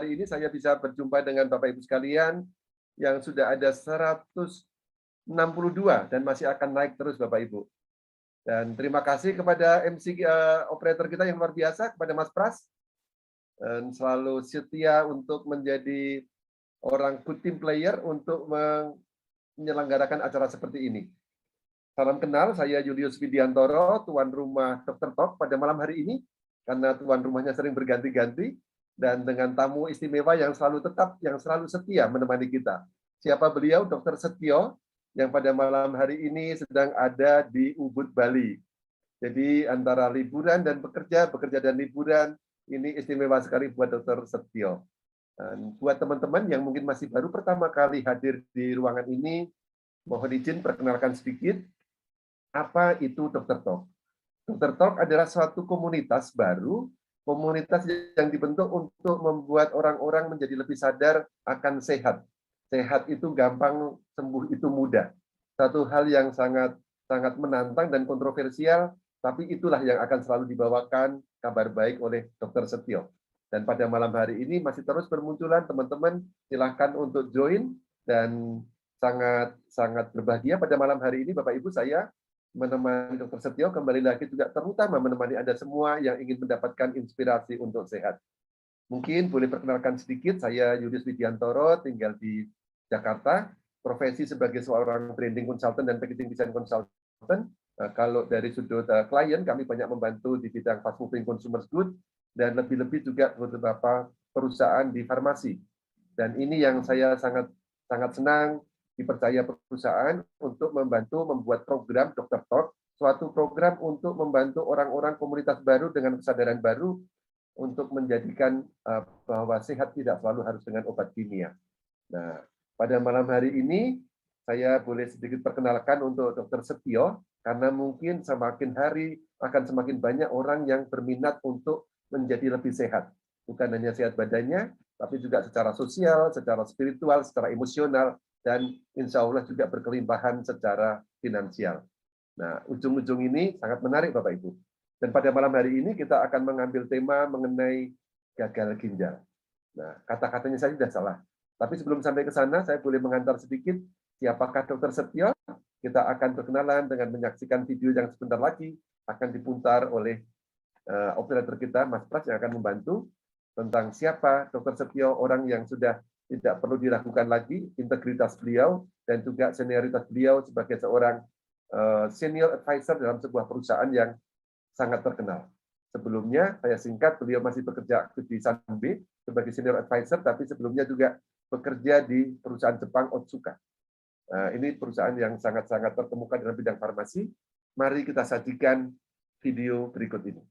hari ini saya bisa berjumpa dengan Bapak Ibu sekalian yang sudah ada 162 dan masih akan naik terus Bapak Ibu. Dan terima kasih kepada MC operator kita yang luar biasa, kepada Mas Pras, dan selalu setia untuk menjadi orang good team player untuk menyelenggarakan acara seperti ini. Salam kenal, saya Julius Widiantoro, tuan rumah Dr. Talk pada malam hari ini, karena tuan rumahnya sering berganti-ganti, dan dengan tamu istimewa yang selalu tetap, yang selalu setia menemani kita. Siapa beliau? Dr. Setio, yang pada malam hari ini sedang ada di Ubud, Bali. Jadi antara liburan dan bekerja, bekerja dan liburan, ini istimewa sekali buat Dr. Setio. Dan buat teman-teman yang mungkin masih baru pertama kali hadir di ruangan ini, mohon izin perkenalkan sedikit, apa itu Dr. Talk? Dr. Talk adalah suatu komunitas baru, komunitas yang dibentuk untuk membuat orang-orang menjadi lebih sadar akan sehat. Sehat itu gampang, sembuh itu mudah. Satu hal yang sangat menantang dan kontroversial, tapi itulah yang akan selalu dibawakan kabar baik oleh Dr. Setio. Dan pada malam hari ini masih terus bermunculan teman-teman, silakan untuk join, dan sangat berbahagia pada malam hari ini Bapak Ibu saya menemani Dr. Setio kembali lagi juga terutama menemani Anda semua yang ingin mendapatkan inspirasi untuk sehat. Mungkin boleh perkenalkan sedikit, saya Julius Widiantoro, tinggal di Jakarta, profesi sebagai seorang branding consultant dan packaging design consultant. Kalau dari sudut klien, kami banyak membantu di bidang fast moving consumer goods dan lebih-lebih juga beberapa perusahaan di farmasi. Dan ini yang saya sangat senang dipercaya perusahaan untuk membantu membuat program Dr. Talk, suatu program untuk membantu orang-orang komunitas baru dengan kesadaran baru untuk menjadikan bahwa sehat tidak selalu harus dengan obat kimia. Nah, pada malam hari ini saya boleh sedikit perkenalkan untuk Dr. Setio, karena mungkin semakin hari akan semakin banyak orang yang berminat untuk menjadi lebih sehat. Bukan hanya sehat badannya, tapi juga secara sosial, secara spiritual, secara emosional, dan insya Allah juga berkelimpahan secara finansial. Nah, ujung-ujung ini sangat menarik Bapak Ibu. Dan pada malam hari ini kita akan mengambil tema mengenai gagal ginjal. Nah, kata-katanya saya sudah salah. Tapi sebelum sampai ke sana, saya boleh mengantar sedikit siapakah Dr. Setio. Kita akan berkenalan dengan menyaksikan video yang sebentar lagi akan diputar oleh operator kita, Mas Pras, yang akan membantu tentang siapa Dr. Setio, orang yang sudah tidak perlu diragukan lagi integritas beliau dan juga senioritas beliau sebagai seorang senior advisor dalam sebuah perusahaan yang sangat terkenal. Sebelumnya, saya singkat, beliau masih bekerja aktif di Sanbe sebagai senior advisor, tapi sebelumnya juga bekerja di perusahaan Jepang Otsuka. Ini perusahaan yang sangat terkemuka dalam bidang farmasi. Mari kita sajikan video berikut ini.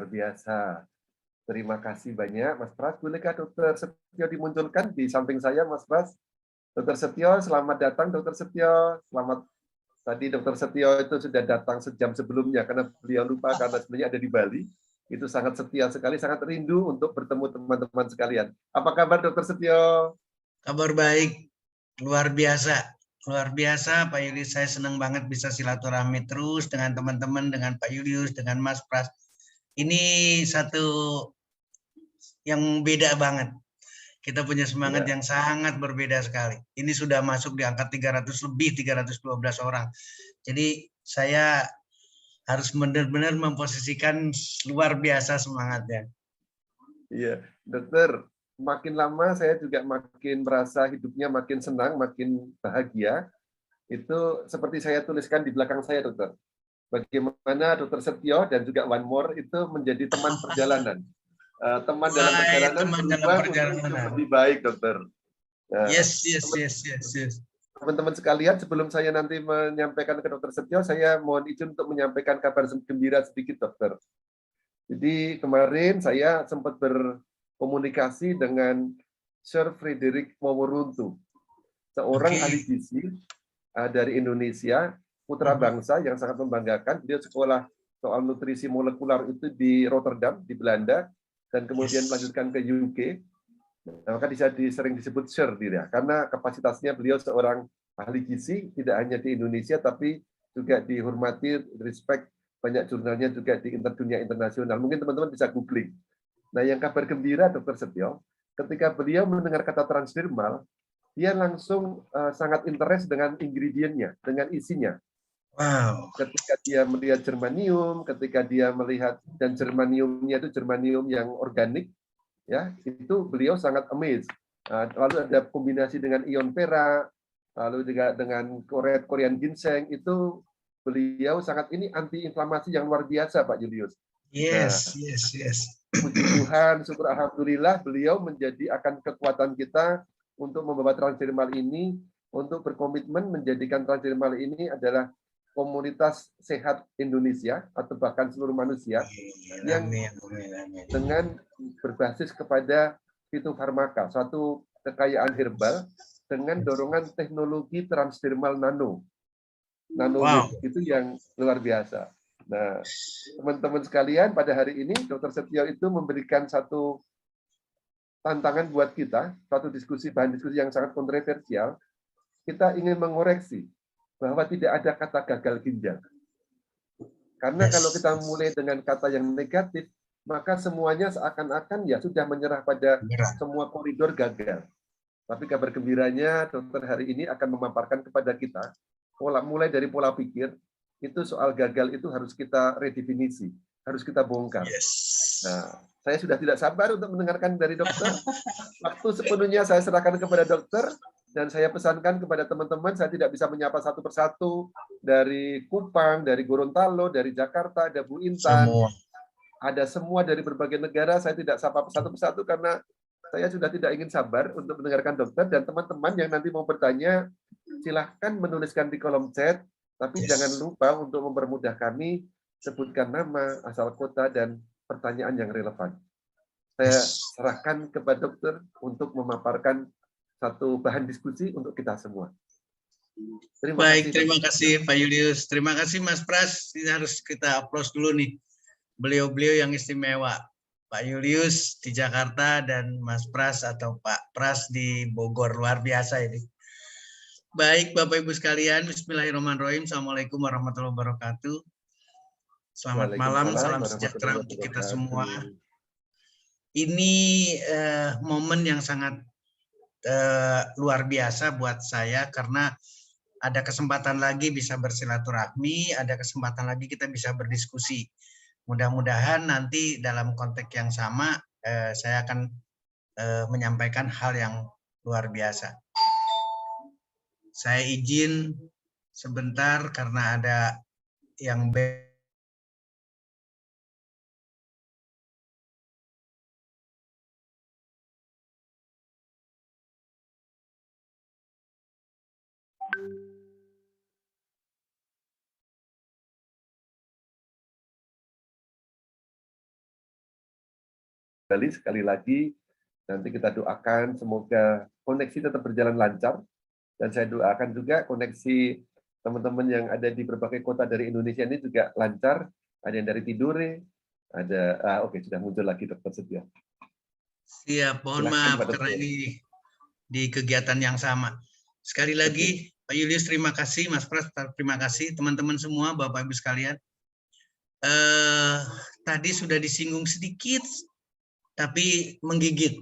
Biasa. Terima kasih banyak, Mas Pras. Bolehkah Dr. Setio dimunculkan di samping saya, Mas Pras? Dr. Setio, selamat datang, Dr. Setio. Selamat. Tadi Dr. Setio itu sudah datang sejam sebelumnya, karena beliau lupa karena sebenarnya ada di Bali. Itu sangat setia sekali, sangat rindu untuk bertemu teman-teman sekalian. Apa kabar, Dr. Setio? Kabar baik, luar biasa. luar biasa Pak Julius. Saya senang banget bisa silaturahmi terus dengan teman-teman, dengan Pak Julius, dengan Mas Pras. Ini satu yang beda banget. Kita punya semangat yang sangat berbeda sekali. Ini sudah masuk di angka 300 lebih, 312 orang. Jadi saya harus benar-benar memposisikan luar biasa semangatnya. Iya, dokter, makin lama saya juga makin merasa hidupnya makin senang, makin bahagia. Itu seperti saya tuliskan di belakang saya, dokter. Bagaimana dokter Setio dan juga One More itu menjadi teman perjalanan. Teman dalam perjalanan berubah untuk lebih baik, dokter. Nah, yes. Teman-teman sekalian, sebelum saya nanti menyampaikan ke dokter Setio, saya mohon izin untuk menyampaikan kabar gembira sedikit, dokter. Jadi kemarin saya sempat berkomunikasi dengan Sir Frederick Moworuntu, seorang ahli gizi dari Indonesia, putra bangsa yang sangat membanggakan. Dia sekolah soal nutrisi molekular itu di Rotterdam, di Belanda, dan kemudian melanjutkan ke UK. Nah, maka sering disebut Sir dia, karena kapasitasnya beliau seorang ahli gizi, tidak hanya di Indonesia, tapi juga dihormati, respect, banyak jurnalnya juga di dunia internasional. Mungkin teman-teman bisa googling. Nah, yang kabar gembira Dr. Setio, ketika beliau mendengar kata transdermal, dia langsung sangat interest dengan ingredientnya, dengan isinya. Wow. Ketika dia melihat germanium, ketika dia melihat, dan germaniumnya itu germanium yang organik, ya itu beliau sangat amazed. Lalu ada kombinasi dengan ion perak, lalu juga dengan Korean ginseng, itu beliau sangat ini anti-inflamasi yang luar biasa, Pak Julius. Yes. Puji Tuhan, syukur alhamdulillah beliau akan kekuatan kita untuk membawa transdermal ini, untuk berkomitmen menjadikan transdermal ini adalah komunitas sehat Indonesia atau bahkan seluruh manusia yang dengan berbasis kepada fitofarmaka, suatu kekayaan herbal dengan dorongan teknologi transdermal nano. Itu yang luar biasa. Nah, teman-teman sekalian, pada hari ini Dr. Setio itu memberikan satu tantangan buat kita, suatu bahan diskusi yang sangat kontroversial. Kita ingin mengoreksi bahwa tidak ada kata gagal ginjal. Karena kalau kita mulai dengan kata yang negatif, maka semuanya seakan-akan ya sudah menyerah pada semua koridor gagal. Tapi kabar gembiranya, dokter hari ini akan memaparkan kepada kita, mulai dari pola pikir, itu soal gagal itu harus kita redefinisi, harus kita bongkar. Nah, saya sudah tidak sabar untuk mendengarkan dari dokter. Waktu sepenuhnya saya serahkan kepada dokter, dan saya pesankan kepada teman-teman, saya tidak bisa menyapa satu persatu, dari Kupang, dari Gorontalo, dari Jakarta, ada Bu Intan, ada semua dari berbagai negara, saya tidak sapa satu persatu karena saya sudah tidak ingin sabar untuk mendengarkan dokter, dan teman-teman yang nanti mau bertanya, silahkan menuliskan di kolom chat, tapi jangan lupa untuk mempermudah kami, sebutkan nama, asal kota, dan pertanyaan yang relevan. Saya serahkan kepada dokter untuk memaparkan satu bahan diskusi untuk kita semua. Terima kasih Pak Julius. Terima kasih Mas Pras. Ini harus kita aplaus dulu nih. Beliau-beliau yang istimewa. Pak Julius di Jakarta dan Mas Pras atau Pak Pras di Bogor. Luar biasa ini. Baik Bapak Ibu sekalian, bismillahirrahmanirrahim. Assalamualaikum warahmatullahi wabarakatuh. Selamat malam, salam sejahtera untuk kita semua. Ini momen yang sangat luar biasa buat saya karena ada kesempatan lagi bisa bersilaturahmi, ada kesempatan lagi kita bisa berdiskusi. Mudah-mudahan nanti dalam konteks yang sama saya akan menyampaikan hal yang luar biasa. Saya izin sebentar karena ada yang sekali lagi nanti kita doakan semoga koneksi tetap berjalan lancar, dan saya doakan juga koneksi teman-teman yang ada di berbagai kota dari Indonesia ini juga lancar. Ada yang dari Tidore, ada oke, sudah muncul lagi Dr. Setio. Siap, mohon maaf karena ini di kegiatan yang sama. Sekali lagi Pak Julius terima kasih, Mas Pras terima kasih, teman-teman semua, Bapak Ibu sekalian. Tadi sudah disinggung sedikit, tapi menggigit,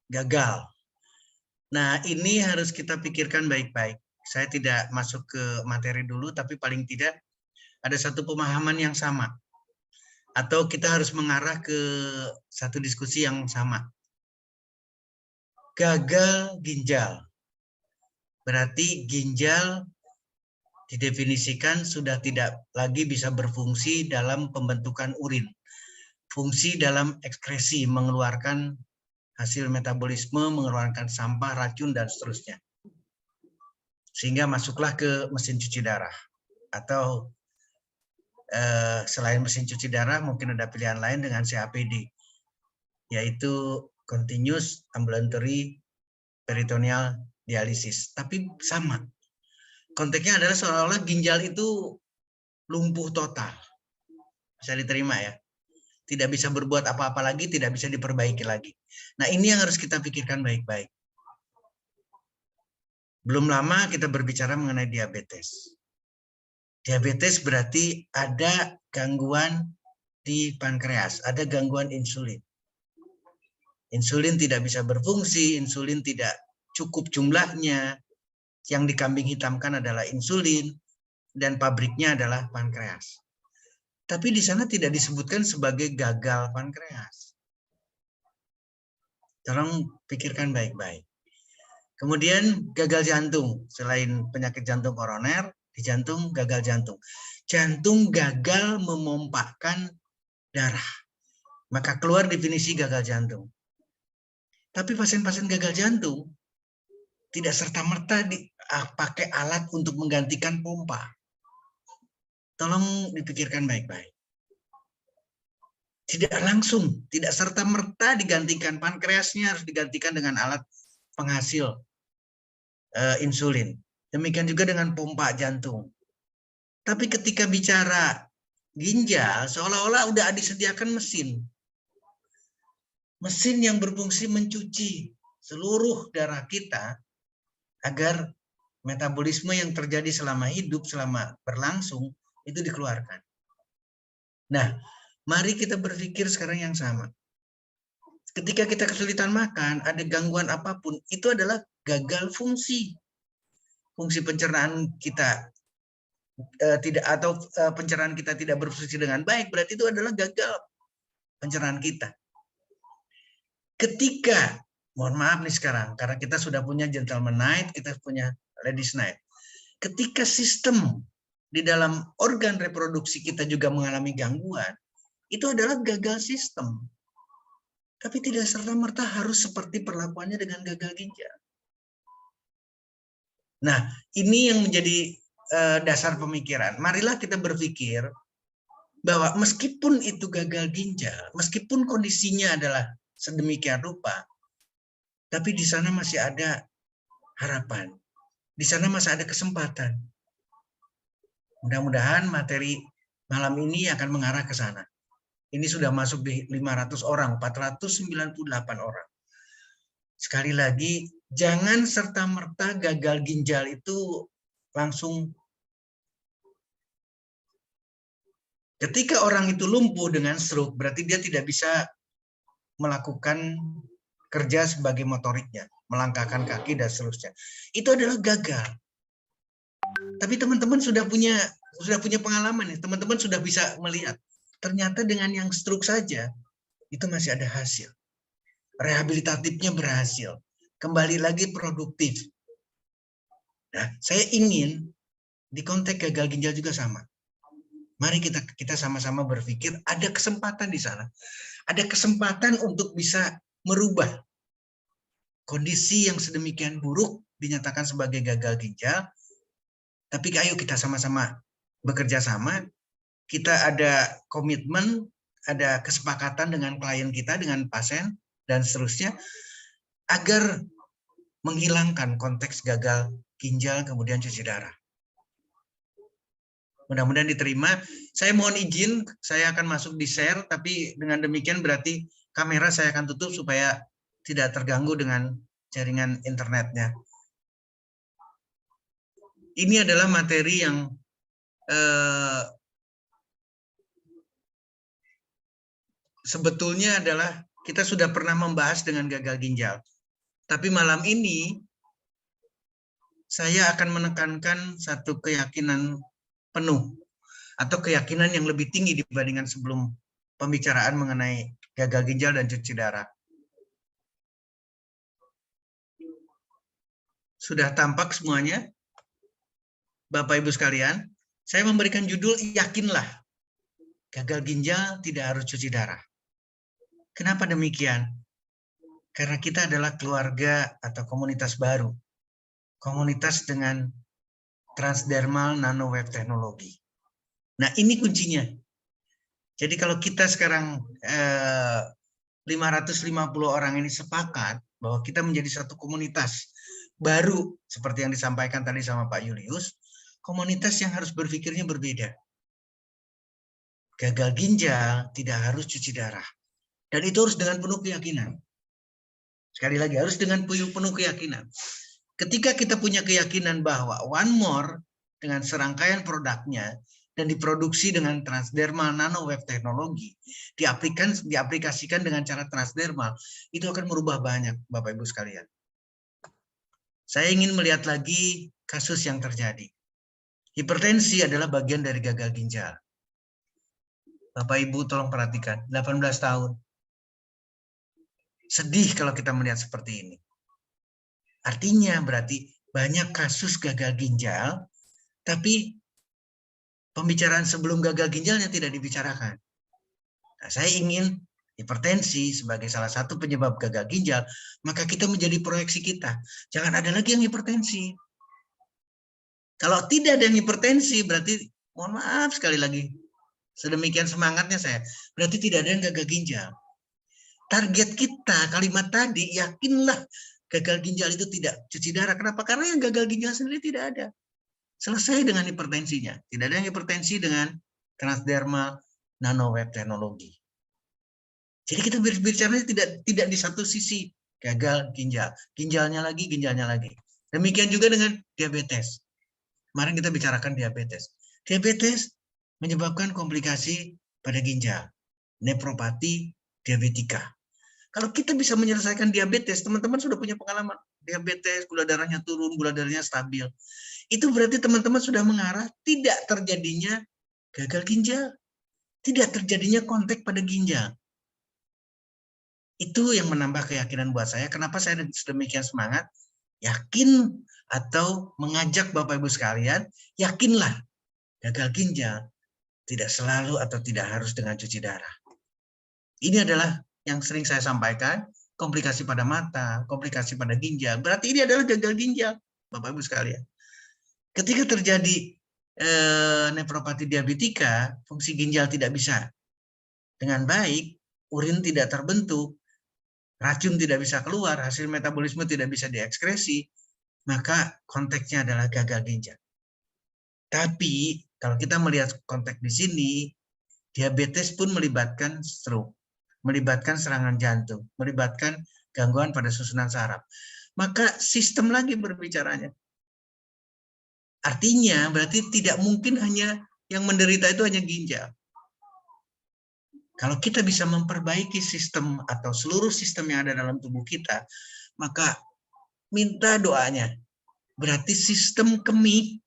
gagal. Nah, ini harus kita pikirkan baik-baik. Saya tidak masuk ke materi dulu, tapi paling tidak ada satu pemahaman yang sama. Atau kita harus mengarah ke satu diskusi yang sama. Gagal ginjal. Berarti ginjal didefinisikan sudah tidak lagi bisa berfungsi dalam pembentukan urin. Fungsi dalam ekskresi, mengeluarkan hasil metabolisme, mengeluarkan sampah, racun, dan seterusnya. Sehingga masuklah ke mesin cuci darah. Atau selain mesin cuci darah, mungkin ada pilihan lain dengan CAPD, yaitu Continuous Ambulatory Peritoneal Dialysis. Tapi sama. Konteksnya adalah seolah-olah ginjal itu lumpuh total. Bisa diterima ya. Tidak bisa berbuat apa-apa lagi, tidak bisa diperbaiki lagi. Nah, ini yang harus kita pikirkan baik-baik. Belum lama kita berbicara mengenai diabetes. Diabetes berarti ada gangguan di pankreas, ada gangguan insulin. Insulin tidak bisa berfungsi, insulin tidak cukup jumlahnya. Yang dikambing hitamkan adalah insulin, dan pabriknya adalah pankreas. Tapi di sana tidak disebutkan sebagai gagal pankreas. Tolong pikirkan baik-baik. Kemudian gagal jantung, selain penyakit jantung koroner, di jantung gagal jantung. Jantung gagal memompahkan darah. Maka keluar definisi gagal jantung. Tapi pasien-pasien gagal jantung tidak serta-merta pakai alat untuk menggantikan pompa. Tolong dipikirkan baik-baik. Tidak langsung, tidak serta-merta digantikan. Pankreasnya harus digantikan dengan alat penghasil insulin. Demikian juga dengan pompa jantung. Tapi ketika bicara ginjal, seolah-olah udah disediakan mesin. Mesin yang berfungsi mencuci seluruh darah kita agar metabolisme yang terjadi selama hidup, selama berlangsung, itu dikeluarkan. Nah, mari kita berpikir sekarang yang sama. Ketika kita kesulitan makan, ada gangguan apapun, itu adalah gagal fungsi. Fungsi pencernaan kita tidak, atau pencernaan kita tidak berfungsi dengan baik, berarti itu adalah gagal pencernaan kita. Ketika, mohon maaf nih sekarang, karena kita sudah punya gentleman night, kita punya ladies night. Ketika sistem di dalam organ reproduksi kita juga mengalami gangguan, itu adalah gagal sistem. Tapi tidak serta-merta harus seperti perlakuannya dengan gagal ginjal. Nah, ini yang menjadi dasar pemikiran. Marilah kita berpikir bahwa meskipun itu gagal ginjal, meskipun kondisinya adalah sedemikian rupa, tapi di sana masih ada harapan. Di sana masih ada kesempatan. Mudah-mudahan materi malam ini akan mengarah ke sana. Ini sudah masuk di 500 orang, 498 orang. Sekali lagi, jangan serta-merta gagal ginjal itu langsung. Ketika orang itu lumpuh dengan stroke, berarti dia tidak bisa melakukan kerja sebagai motoriknya, melangkahkan kaki dan seterusnya. Itu adalah gagal. Tapi teman-teman sudah punya pengalaman nih, teman-teman sudah bisa melihat. Ternyata dengan yang stroke saja, itu masih ada hasil. Rehabilitatifnya berhasil. Kembali lagi produktif. Nah, saya ingin di konteks gagal ginjal juga sama. Mari kita sama-sama berpikir ada kesempatan di sana. Ada kesempatan untuk bisa merubah kondisi yang sedemikian buruk dinyatakan sebagai gagal ginjal. Tapi ayo kita sama-sama bekerja sama. Kita ada komitmen, ada kesepakatan dengan klien kita, dengan pasien, dan seterusnya, agar menghilangkan konteks gagal ginjal kemudian cuci darah. Mudah-mudahan diterima. Saya mohon izin, saya akan masuk di share, tapi dengan demikian berarti kamera saya akan tutup supaya tidak terganggu dengan jaringan internetnya. ini adalah materi yang sebetulnya adalah kita sudah pernah membahas dengan gagal ginjal. Tapi malam ini saya akan menekankan satu keyakinan penuh atau keyakinan yang lebih tinggi dibandingkan sebelum pembicaraan mengenai gagal ginjal dan cuci darah. Sudah tampak semuanya? Bapak Ibu sekalian, saya memberikan judul yakinlah gagal ginjal tidak harus cuci darah. Kenapa demikian? Karena kita adalah keluarga atau komunitas baru. Komunitas dengan transdermal nanowave teknologi. Nah, ini kuncinya. Jadi kalau kita sekarang 550 orang ini sepakat bahwa kita menjadi satu komunitas baru seperti yang disampaikan tadi sama Pak Julius, komunitas yang harus berpikirnya berbeda. Gagal ginjal tidak harus cuci darah. Dan itu harus dengan penuh keyakinan. Sekali lagi, harus dengan penuh keyakinan. Ketika kita punya keyakinan bahwa One More dengan serangkaian produknya dan diproduksi dengan transdermal nanowave teknologi, diaplikasikan dengan cara transdermal, itu akan merubah banyak, Bapak Ibu sekalian. Saya ingin melihat lagi kasus yang terjadi. Hipertensi adalah bagian dari gagal ginjal. Bapak Ibu tolong perhatikan, 18 tahun. Sedih kalau kita melihat seperti ini. Artinya berarti banyak kasus gagal ginjal, tapi pembicaraan sebelum gagal ginjalnya tidak dibicarakan. Nah, saya ingin hipertensi sebagai salah satu penyebab gagal ginjal, maka kita menjadi proyeksi kita. Jangan ada lagi yang hipertensi. Kalau tidak ada yang hipertensi, berarti mohon maaf sekali lagi, sedemikian semangatnya saya, berarti tidak ada yang gagal ginjal. Target kita, kalimat tadi, yakinlah gagal ginjal itu tidak cuci darah. Kenapa? Karena yang gagal ginjal sendiri tidak ada. Selesai dengan hipertensinya. Tidak ada yang hipertensi dengan transdermal nanowave teknologi. Jadi kita berbicara tidak di satu sisi gagal ginjal. Ginjalnya lagi. Demikian juga dengan diabetes. Kemarin kita bicarakan diabetes. Diabetes menyebabkan komplikasi pada ginjal. Nefropati diabetika. Kalau kita bisa menyelesaikan diabetes, teman-teman sudah punya pengalaman. Diabetes, gula darahnya turun, gula darahnya stabil. Itu berarti teman-teman sudah mengarah tidak terjadinya gagal ginjal. Tidak terjadinya kontak pada ginjal. Itu yang menambah keyakinan buat saya. Kenapa saya sedemikian semangat? Yakin atau mengajak Bapak Ibu sekalian, yakinlah gagal ginjal tidak selalu atau tidak harus dengan cuci darah. Ini adalah yang sering saya sampaikan, komplikasi pada mata, komplikasi pada ginjal. Berarti ini adalah gagal ginjal, Bapak Ibu sekalian. Ketika terjadi nefropati diabetika, fungsi ginjal tidak bisa dengan baik, urin tidak terbentuk, racun tidak bisa keluar, hasil metabolisme tidak bisa diekskresi, maka konteksnya adalah gagal ginjal. Tapi kalau kita melihat konteks di sini, diabetes pun melibatkan stroke, melibatkan serangan jantung, melibatkan gangguan pada susunan saraf. Maka sistem lagi berbicaranya. Artinya berarti tidak mungkin hanya yang menderita itu hanya ginjal. Kalau kita bisa memperbaiki sistem atau seluruh sistem yang ada dalam tubuh kita, maka minta doanya. Berarti sistem kemih,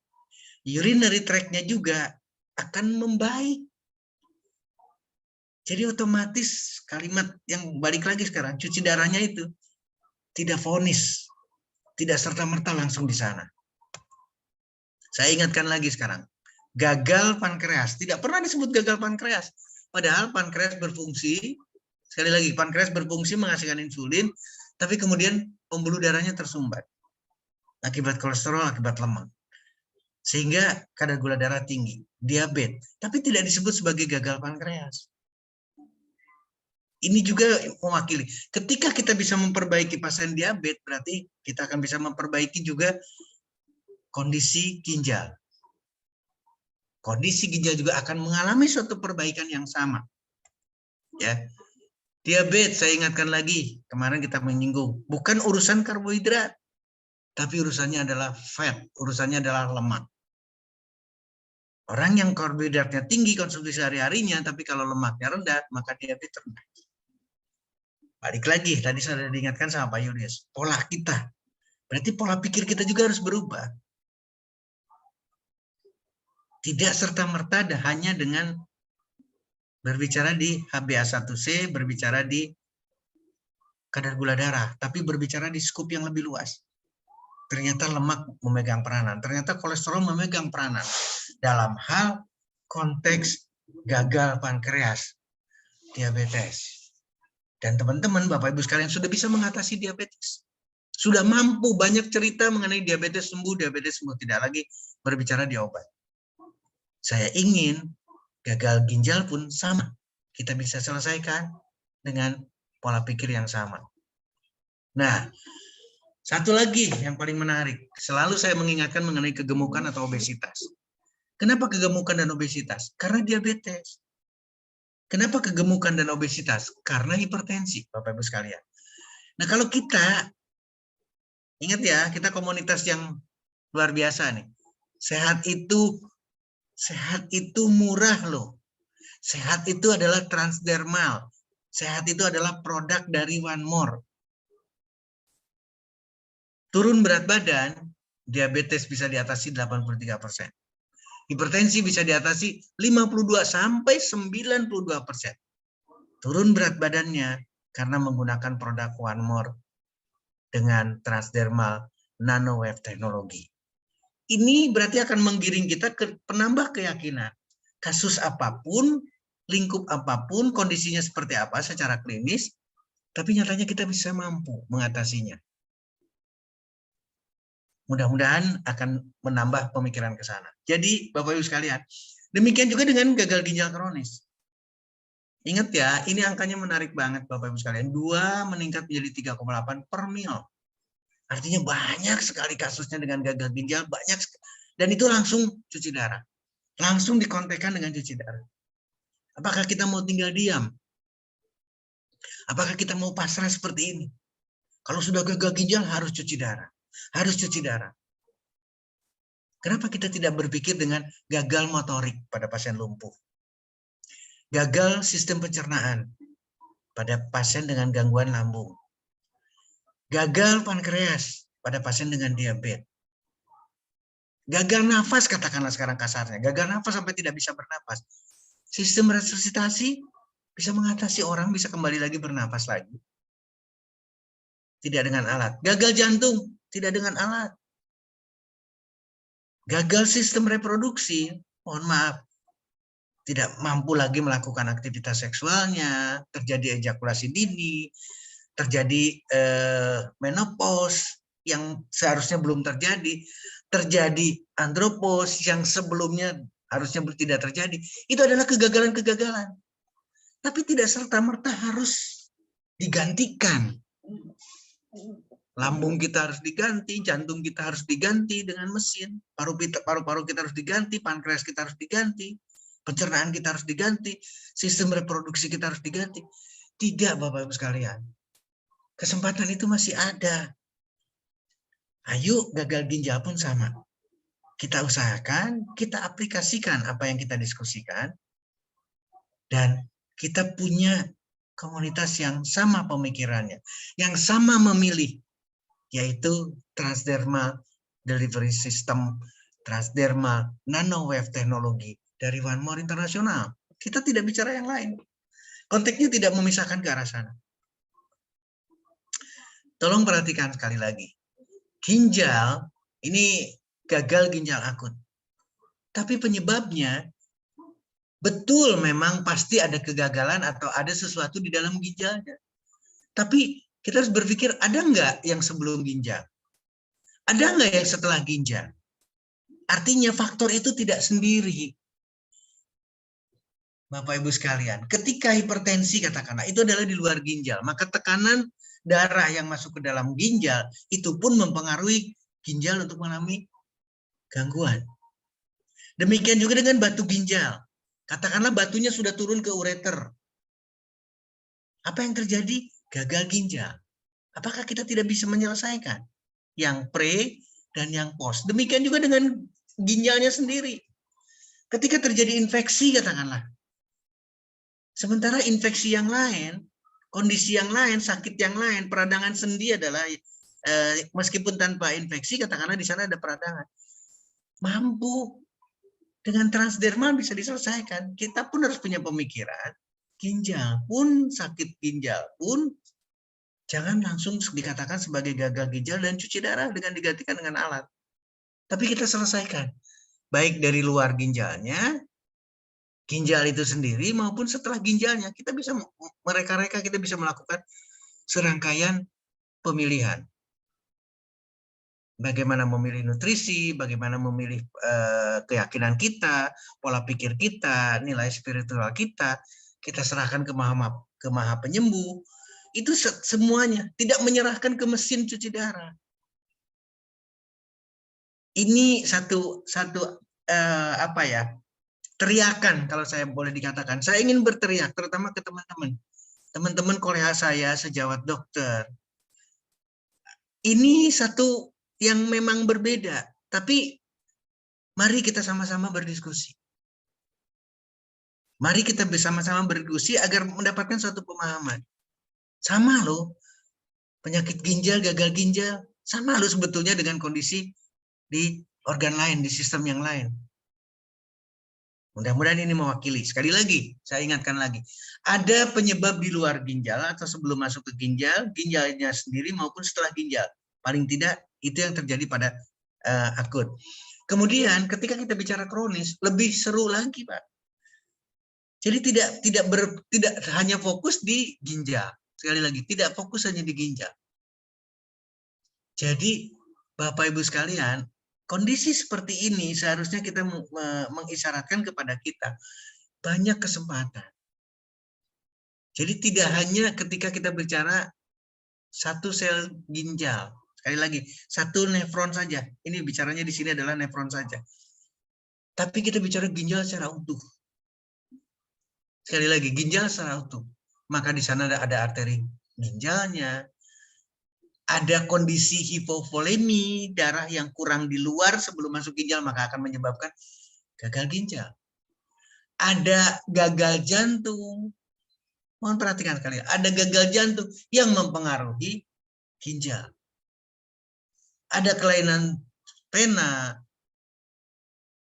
urinary tract-nya juga akan membaik. Jadi otomatis kalimat yang balik lagi sekarang, cuci darahnya itu tidak vonis, tidak serta-merta langsung di sana. Saya ingatkan lagi sekarang, gagal pankreas, tidak pernah disebut gagal pankreas. Padahal pankreas berfungsi, sekali lagi, pankreas berfungsi menghasilkan insulin, tapi kemudian pembuluh darahnya tersumbat. Akibat kolesterol, akibat lemak. Sehingga kadar gula darah tinggi, diabetes, tapi tidak disebut sebagai gagal pankreas. Ini juga mewakili. Ketika kita bisa memperbaiki pasien diabetes, berarti kita akan bisa memperbaiki juga kondisi ginjal. Kondisi ginjal juga akan mengalami suatu perbaikan yang sama. Ya, diabetes saya ingatkan lagi, kemarin kita menyinggung, bukan urusan karbohidrat. tapi urusannya adalah fat, urusannya adalah lemak. Orang yang karbohidratnya tinggi konsumsi sehari-harinya, tapi kalau lemaknya rendah, maka diabetes rendah. Balik lagi, tadi sudah diingatkan sama Pak Julius, pola kita. Berarti pola pikir kita juga harus berubah. Tidak serta-merta hanya dengan berbicara di HbA1c, berbicara di kadar gula darah, tapi berbicara di skup yang lebih luas. Ternyata lemak memegang peranan, ternyata kolesterol memegang peranan dalam hal konteks gagal pankreas, diabetes. Dan teman-teman, Bapak Ibu sekalian sudah bisa mengatasi diabetes. Sudah mampu banyak cerita mengenai diabetes sembuh, tidak lagi berbicara di obat. Saya ingin gagal ginjal pun sama. Kita bisa selesaikan dengan pola pikir yang sama. Nah, satu lagi yang paling menarik, selalu saya mengingatkan mengenai kegemukan atau obesitas. Kenapa kegemukan dan obesitas? Karena diabetes. Kenapa kegemukan dan obesitas? Karena hipertensi, Bapak Ibu sekalian. Nah, kalau kita, ingat ya, kita komunitas yang luar biasa nih. Sehat itu murah loh. Sehat itu adalah transdermal. Sehat itu adalah produk dari One More. Turun berat badan, diabetes bisa diatasi 83%. Hipertensi bisa diatasi 52 sampai 92%. Turun berat badannya karena menggunakan produk One More dengan transdermal nanowave teknologi. Ini berarti akan menggiring kita ke penambah keyakinan. Kasus apapun, lingkup apapun, kondisinya seperti apa secara klinis, tapi nyatanya kita bisa mampu mengatasinya. Mudah-mudahan akan menambah pemikiran ke sana. Jadi, Bapak Ibu sekalian, demikian juga dengan gagal ginjal kronis. Ingat ya, ini angkanya menarik banget Bapak Ibu sekalian. 2 meningkat menjadi 3,8 per mil. Artinya banyak sekali kasusnya dengan gagal ginjal, banyak. Dan itu langsung cuci darah. Langsung dikontekkan dengan cuci darah. Apakah kita mau tinggal diam? Apakah kita mau pasrah seperti ini? Kalau sudah gagal ginjal harus cuci darah. Harus cuci darah. Kenapa kita tidak berpikir dengan gagal motorik pada pasien lumpuh? Gagal sistem pencernaan pada pasien dengan gangguan lambung. Gagal pankreas pada pasien dengan diabetes. Gagal nafas, katakanlah sekarang kasarnya. Gagal nafas sampai tidak bisa bernapas. Sistem resusitasi bisa mengatasi orang bisa kembali lagi bernapas lagi. Tidak dengan alat. Gagal jantung, tidak dengan alat. Gagal sistem reproduksi, mohon maaf, tidak mampu lagi melakukan aktivitas seksualnya, terjadi ejakulasi dini, terjadi menopause yang seharusnya belum terjadi, terjadi andropause yang sebelumnya harusnya tidak terjadi. Itu adalah kegagalan-kegagalan. Tapi tidak serta-merta harus digantikan. Lambung kita harus diganti, jantung kita harus diganti dengan mesin, paru-paru kita harus diganti, pankreas kita harus diganti, pencernaan kita harus diganti, sistem reproduksi kita harus diganti. Tidak, Bapak Ibu sekalian. Kesempatan itu masih ada. Ayo, gagal ginjal pun sama. Kita usahakan, kita aplikasikan apa yang kita diskusikan, dan kita punya komunitas yang sama pemikirannya, yang sama memilih, yaitu transdermal delivery system, transdermal nanowave teknologi dari One More Internasional. Kita tidak bicara yang lain. Konteksnya tidak memisahkan ke arah sana. Tolong perhatikan sekali lagi. Ginjal, ini gagal ginjal akut. Tapi penyebabnya, betul memang pasti ada kegagalan atau ada sesuatu di dalam ginjalnya. Tapi kita harus berpikir, ada nggak yang sebelum ginjal? Ada nggak yang setelah ginjal? Artinya faktor itu tidak sendiri. Bapak Ibu sekalian, ketika hipertensi katakanlah, itu adalah di luar ginjal. Maka tekanan darah yang masuk ke dalam ginjal, itu pun mempengaruhi ginjal untuk mengalami gangguan. Demikian juga dengan batu ginjal. Katakanlah batunya sudah turun ke ureter. Apa yang terjadi? Gagal ginjal. Apakah kita tidak bisa menyelesaikan? yang pre dan yang post. Demikian juga dengan ginjalnya sendiri. Ketika terjadi infeksi katakanlah, sementara infeksi yang lain, kondisi yang lain, sakit yang lain, peradangan sendi adalah meskipun tanpa infeksi, katakanlah di sana ada peradangan, mampu dengan transdermal bisa diselesaikan. Kita pun harus punya pemikiran, ginjal pun, sakit ginjal pun, jangan langsung dikatakan sebagai gagal ginjal dan cuci darah dengan digantikan dengan alat. Tapi kita selesaikan, baik dari luar ginjalnya, ginjal itu sendiri maupun setelah ginjalnya. Kita bisa mereka-reka, kita bisa melakukan serangkaian pemilihan. Bagaimana memilih nutrisi, bagaimana memilih keyakinan kita, pola pikir kita, nilai spiritual kita serahkan ke maha penyembuh. Itu semuanya, tidak menyerahkan ke mesin cuci darah. Ini satu teriakan kalau saya boleh dikatakan. Saya ingin berteriak, terutama ke teman-teman. Teman-teman kolega saya, sejawat dokter. Ini satu yang memang berbeda, tapi mari kita sama-sama berdiskusi. Mari kita bersama-sama berdiskusi agar mendapatkan suatu pemahaman. Sama loh, penyakit ginjal, gagal ginjal, sama loh sebetulnya dengan kondisi di organ lain, di sistem yang lain. Mudah-mudahan ini mewakili. Sekali lagi, saya ingatkan lagi. Ada penyebab di luar ginjal atau sebelum masuk ke ginjal, ginjalnya sendiri maupun setelah ginjal. Paling tidak, itu yang terjadi pada akut. Kemudian ketika kita bicara kronis, lebih seru lagi, Pak. Jadi tidak hanya fokus di ginjal. Sekali lagi, tidak fokus hanya di ginjal. Jadi, Bapak Ibu sekalian, kondisi seperti ini seharusnya kita mengisyaratkan kepada kita banyak kesempatan. Jadi tidak hanya ketika kita bicara satu sel ginjal, sekali lagi satu nefron saja. Ini bicaranya di sini adalah nefron saja. Tapi kita bicara ginjal secara utuh. Sekali lagi ginjal secara utuh. Maka di sana ada arteri ginjalnya, ada kondisi hipovolemi, darah yang kurang di luar sebelum masuk ginjal, maka akan menyebabkan gagal ginjal. Ada gagal jantung. Mohon perhatikan sekali, ada gagal jantung yang mempengaruhi ginjal. Ada kelainan pena,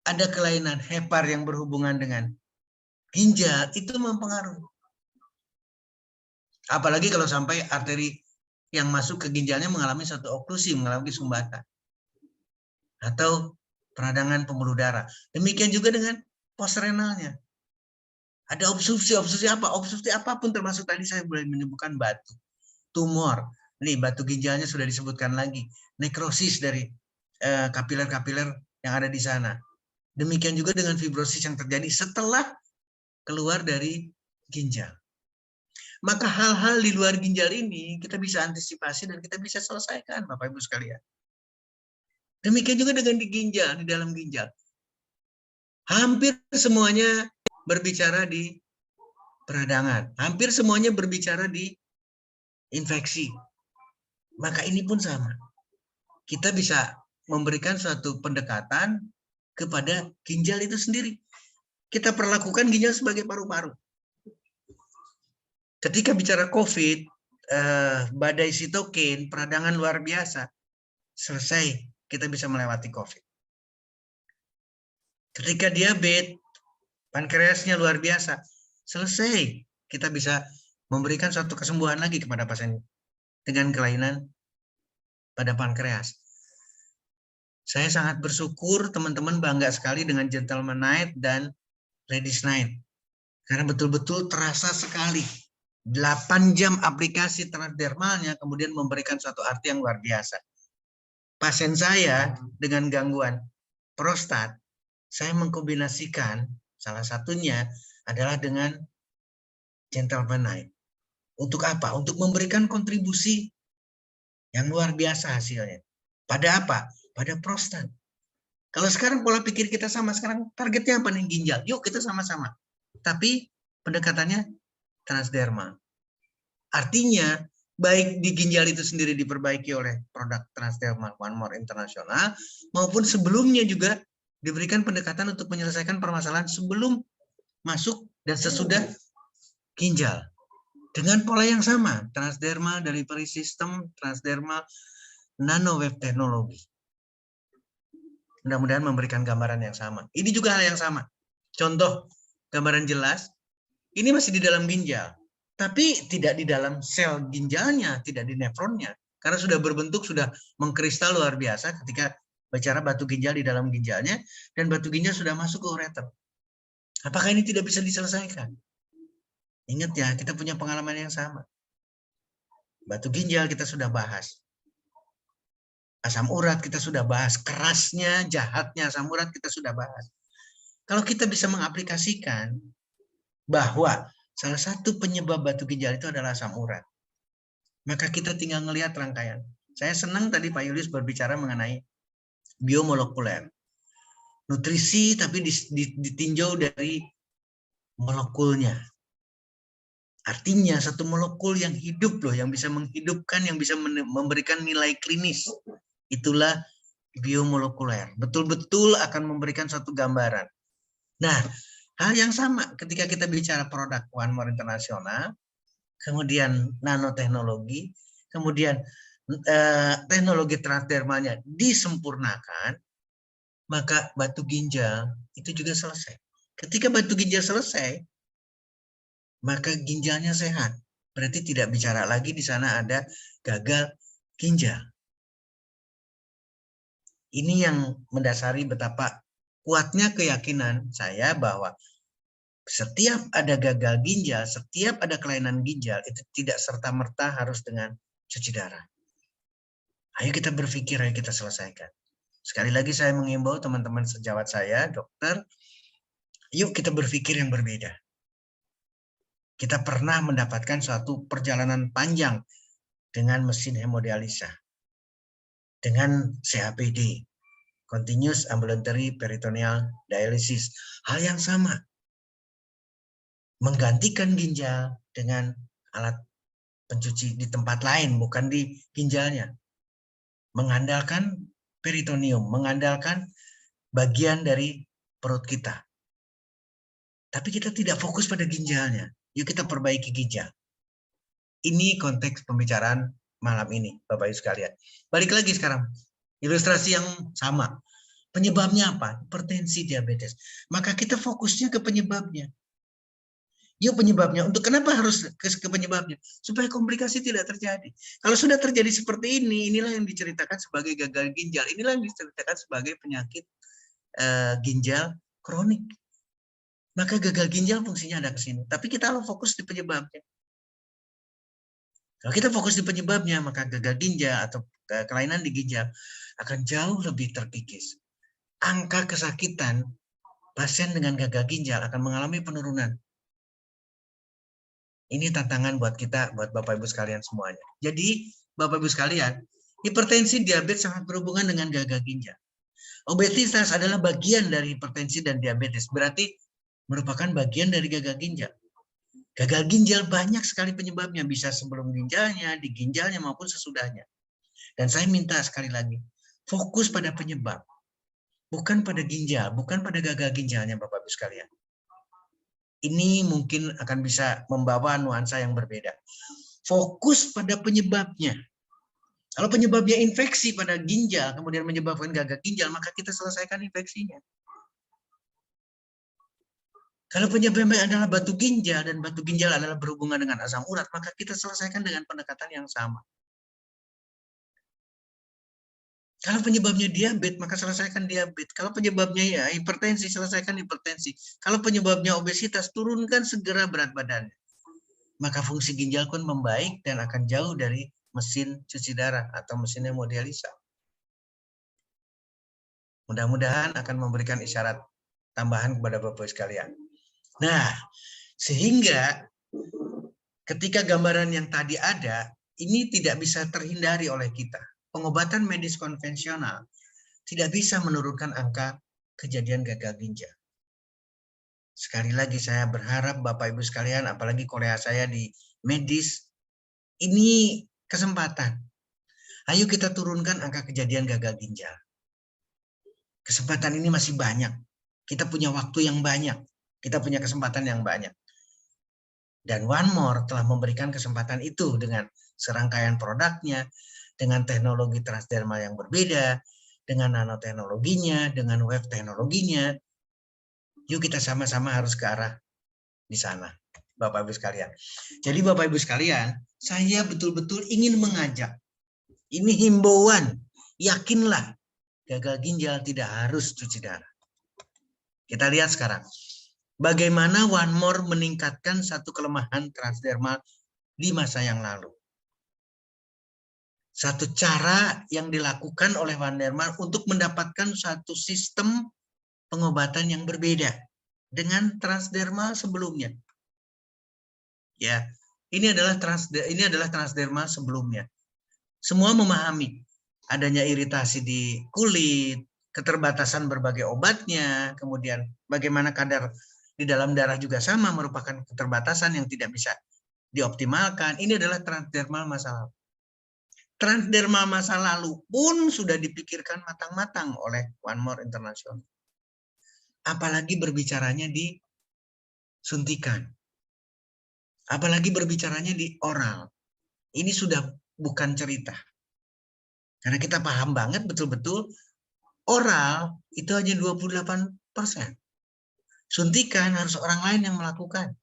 ada kelainan hepar yang berhubungan dengan ginjal, itu mempengaruhi. Apalagi kalau sampai arteri yang masuk ke ginjalnya mengalami satu oklusi, mengalami sumbatan. Atau peradangan pembuluh darah. Demikian juga dengan postrenalnya. Ada obstruksi apa? Obstruksi apapun termasuk tadi saya boleh menyebutkan batu, tumor. Nih batu ginjalnya sudah disebutkan lagi. Nekrosis dari kapiler-kapiler yang ada di sana. Demikian juga dengan fibrosis yang terjadi setelah keluar dari ginjal. Maka hal-hal di luar ginjal ini kita bisa antisipasi dan kita bisa selesaikan, Bapak Ibu sekalian. Demikian juga dengan di ginjal, di dalam ginjal. Hampir semuanya berbicara di peradangan. Hampir semuanya berbicara di infeksi. Maka ini pun sama. Kita bisa memberikan suatu pendekatan kepada ginjal itu sendiri. Kita perlakukan ginjal sebagai paru-paru. Ketika bicara COVID, badai sitokin, peradangan luar biasa, selesai, kita bisa melewati COVID. Ketika diabetes, pankreasnya luar biasa, selesai, kita bisa memberikan suatu kesembuhan lagi kepada pasien dengan kelainan pada pankreas. Saya sangat bersyukur teman-teman bangga sekali dengan Gentleman Night dan Ladies Night. Karena betul-betul terasa sekali. 8 jam aplikasi transdermalnya kemudian memberikan suatu arti yang luar biasa. Pasien saya dengan gangguan prostat, saya mengkombinasikan salah satunya adalah dengan Gentleman Night. Untuk apa? Untuk memberikan kontribusi yang luar biasa hasilnya. Pada apa? Pada prostat. Kalau sekarang pola pikir kita sama, sekarang targetnya apa nih? Ginjal. Yuk kita sama-sama. Tapi pendekatannya transdermal. Artinya baik di ginjal itu sendiri diperbaiki oleh produk Transdermal One More International, maupun sebelumnya juga diberikan pendekatan untuk menyelesaikan permasalahan sebelum masuk dan sesudah ginjal. Dengan pola yang sama, Transdermal Delivery System, Transdermal Nanowave Teknologi. Mudah-mudahan memberikan gambaran yang sama. Ini juga hal yang sama. Contoh gambaran jelas, ini masih di dalam ginjal, tapi tidak di dalam sel ginjalnya, tidak di nefronnya. Karena sudah berbentuk, sudah mengkristal luar biasa ketika bicara batu ginjal di dalam ginjalnya, dan batu ginjal sudah masuk ke ureter. Apakah ini tidak bisa diselesaikan? Ingat ya, kita punya pengalaman yang sama. Batu ginjal kita sudah bahas. Asam urat kita sudah bahas. Kerasnya, jahatnya asam urat kita sudah bahas. Kalau kita bisa mengaplikasikan bahwa salah satu penyebab batu ginjal itu adalah asam urat, maka kita tinggal melihat rangkaian. Saya senang tadi Pak Julius berbicara mengenai biomolekuler. Nutrisi tapi ditinjau dari molekulnya. Artinya satu molekul yang hidup loh, yang bisa menghidupkan, yang bisa memberikan nilai klinis. Itulah biomolekuler. Betul-betul akan memberikan satu gambaran. Nah, hal yang sama ketika kita bicara produk One More International, kemudian nanoteknologi, kemudian teknologi transdermalnya disempurnakan, maka batu ginjal itu juga selesai. Ketika batu ginjal selesai, maka ginjalnya sehat. Berarti tidak bicara lagi di sana ada gagal ginjal. Ini yang mendasari betapa kuatnya keyakinan saya bahwa setiap ada gagal ginjal, setiap ada kelainan ginjal, itu tidak serta-merta harus dengan cuci darah. Ayo kita berpikir, ayo kita selesaikan. Sekali lagi saya mengimbau teman-teman sejawat saya, dokter, yuk kita berpikir yang berbeda. Kita pernah mendapatkan suatu perjalanan panjang dengan mesin hemodialisa, dengan CAPD, Continuous Ambulatory Peritoneal Dialysis. Hal yang sama, menggantikan ginjal dengan alat pencuci di tempat lain, bukan di ginjalnya. Mengandalkan peritoneum, mengandalkan bagian dari perut kita. Tapi kita tidak fokus pada ginjalnya. Yuk kita perbaiki ginjal. Ini konteks pembicaraan malam ini, Bapak Ibu sekalian. Balik lagi sekarang. Ilustrasi yang sama. Penyebabnya apa? Hipertensi, diabetes. Maka kita fokusnya ke penyebabnya. Yuk penyebabnya. Untuk kenapa harus ke penyebabnya? Supaya komplikasi tidak terjadi. Kalau sudah terjadi seperti ini, inilah yang diceritakan sebagai gagal ginjal. Inilah yang diceritakan sebagai penyakit ginjal kronik. Maka gagal ginjal fungsinya ada ke sini. Tapi kita harus fokus di penyebabnya. Kalau kita fokus di penyebabnya, maka gagal ginjal atau kelainan di ginjal akan jauh lebih terkikis. Angka kesakitan pasien dengan gagal ginjal akan mengalami penurunan. Ini tantangan buat kita, buat Bapak Ibu sekalian semuanya. Jadi, Bapak Ibu sekalian, hipertensi, diabetes sangat berhubungan dengan gagal ginjal. Obesitas adalah bagian dari hipertensi dan diabetes. Berarti merupakan bagian dari gagal ginjal. Gagal ginjal banyak sekali penyebabnya, bisa sebelum ginjalnya, di ginjalnya maupun sesudahnya. Dan saya minta sekali lagi, fokus pada penyebab. Bukan pada ginjal, bukan pada gagal ginjalnya Bapak Ibu sekalian. Ini mungkin akan bisa membawa nuansa yang berbeda. Fokus pada penyebabnya. Kalau penyebabnya infeksi pada ginjal, kemudian menyebabkan gagal ginjal, maka kita selesaikan infeksinya. Kalau penyebabnya adalah batu ginjal dan batu ginjal adalah berhubungan dengan asam urat, maka kita selesaikan dengan pendekatan yang sama. Kalau penyebabnya diabetes, maka selesaikan diabetes. Kalau penyebabnya ya hipertensi, selesaikan hipertensi. Kalau penyebabnya obesitas, turunkan segera berat badannya. Maka fungsi ginjal pun membaik dan akan jauh dari mesin cuci darah atau mesin hemodialisa. Mudah-mudahan akan memberikan isyarat tambahan kepada Bapak sekalian. Nah, sehingga ketika gambaran yang tadi ada, ini tidak bisa terhindari oleh kita. Pengobatan medis konvensional tidak bisa menurunkan angka kejadian gagal ginjal. Sekali lagi saya berharap Bapak Ibu sekalian, apalagi korea saya di medis, ini Kesempatan. Ayo kita turunkan angka kejadian gagal ginjal. Kesempatan ini masih banyak. Kita punya waktu yang banyak. Kita punya kesempatan yang banyak. Dan One More telah memberikan kesempatan itu dengan serangkaian produknya, dengan teknologi transdermal yang berbeda, dengan nanoteknologinya, dengan web teknologinya. Yuk kita sama-sama harus ke arah di sana, Bapak Ibu sekalian. Jadi Bapak Ibu sekalian, saya betul-betul ingin mengajak. Ini himbauan, yakinlah gagal ginjal tidak harus cuci darah. Kita lihat sekarang. Bagaimana One More meningkatkan satu kelemahan transdermal di masa yang lalu. Satu cara yang dilakukan oleh One More untuk mendapatkan satu sistem pengobatan yang berbeda dengan transdermal sebelumnya. Ya, ini adalah transdermal sebelumnya. Semua memahami adanya iritasi di kulit, keterbatasan berbagai obatnya, kemudian bagaimana kadar di dalam darah juga sama merupakan keterbatasan yang tidak bisa dioptimalkan. Ini adalah transdermal masa lalu. Transdermal masa lalu pun sudah dipikirkan matang-matang oleh One More International. Apalagi berbicaranya di suntikan. Apalagi berbicaranya di oral. Ini sudah bukan cerita. Karena kita paham banget betul-betul oral itu hanya 28%. Suntikan harus orang lain yang melakukan.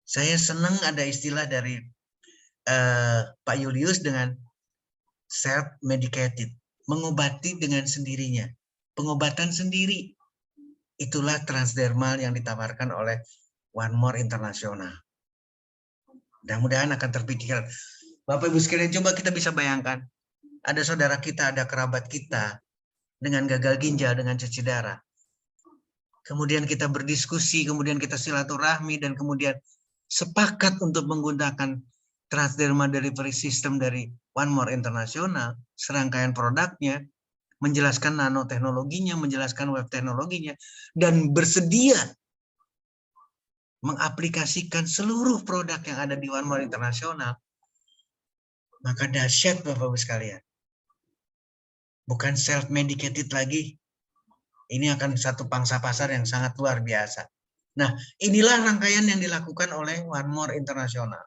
Saya senang ada istilah dari Pak Julius dengan self-medicated. Mengobati dengan sendirinya. Pengobatan sendiri. Itulah transdermal yang ditawarkan oleh One More International. Mudah-mudahan akan terpikirkan. Bapak Ibu sekalian, coba kita bisa bayangkan. Ada saudara kita, ada kerabat kita dengan gagal ginjal, dengan cuci darah. Kemudian kita berdiskusi, kemudian kita silaturahmi, dan kemudian sepakat untuk menggunakan transdermal delivery system dari One More International, serangkaian produknya, menjelaskan nanoteknologinya, menjelaskan web teknologinya, dan bersedia mengaplikasikan seluruh produk yang ada di One More International, maka dahsyat Bapak Ibu sekalian. Bukan self-medicated lagi. Ini akan satu pangsa pasar yang sangat luar biasa. Nah, inilah rangkaian yang dilakukan oleh One More International.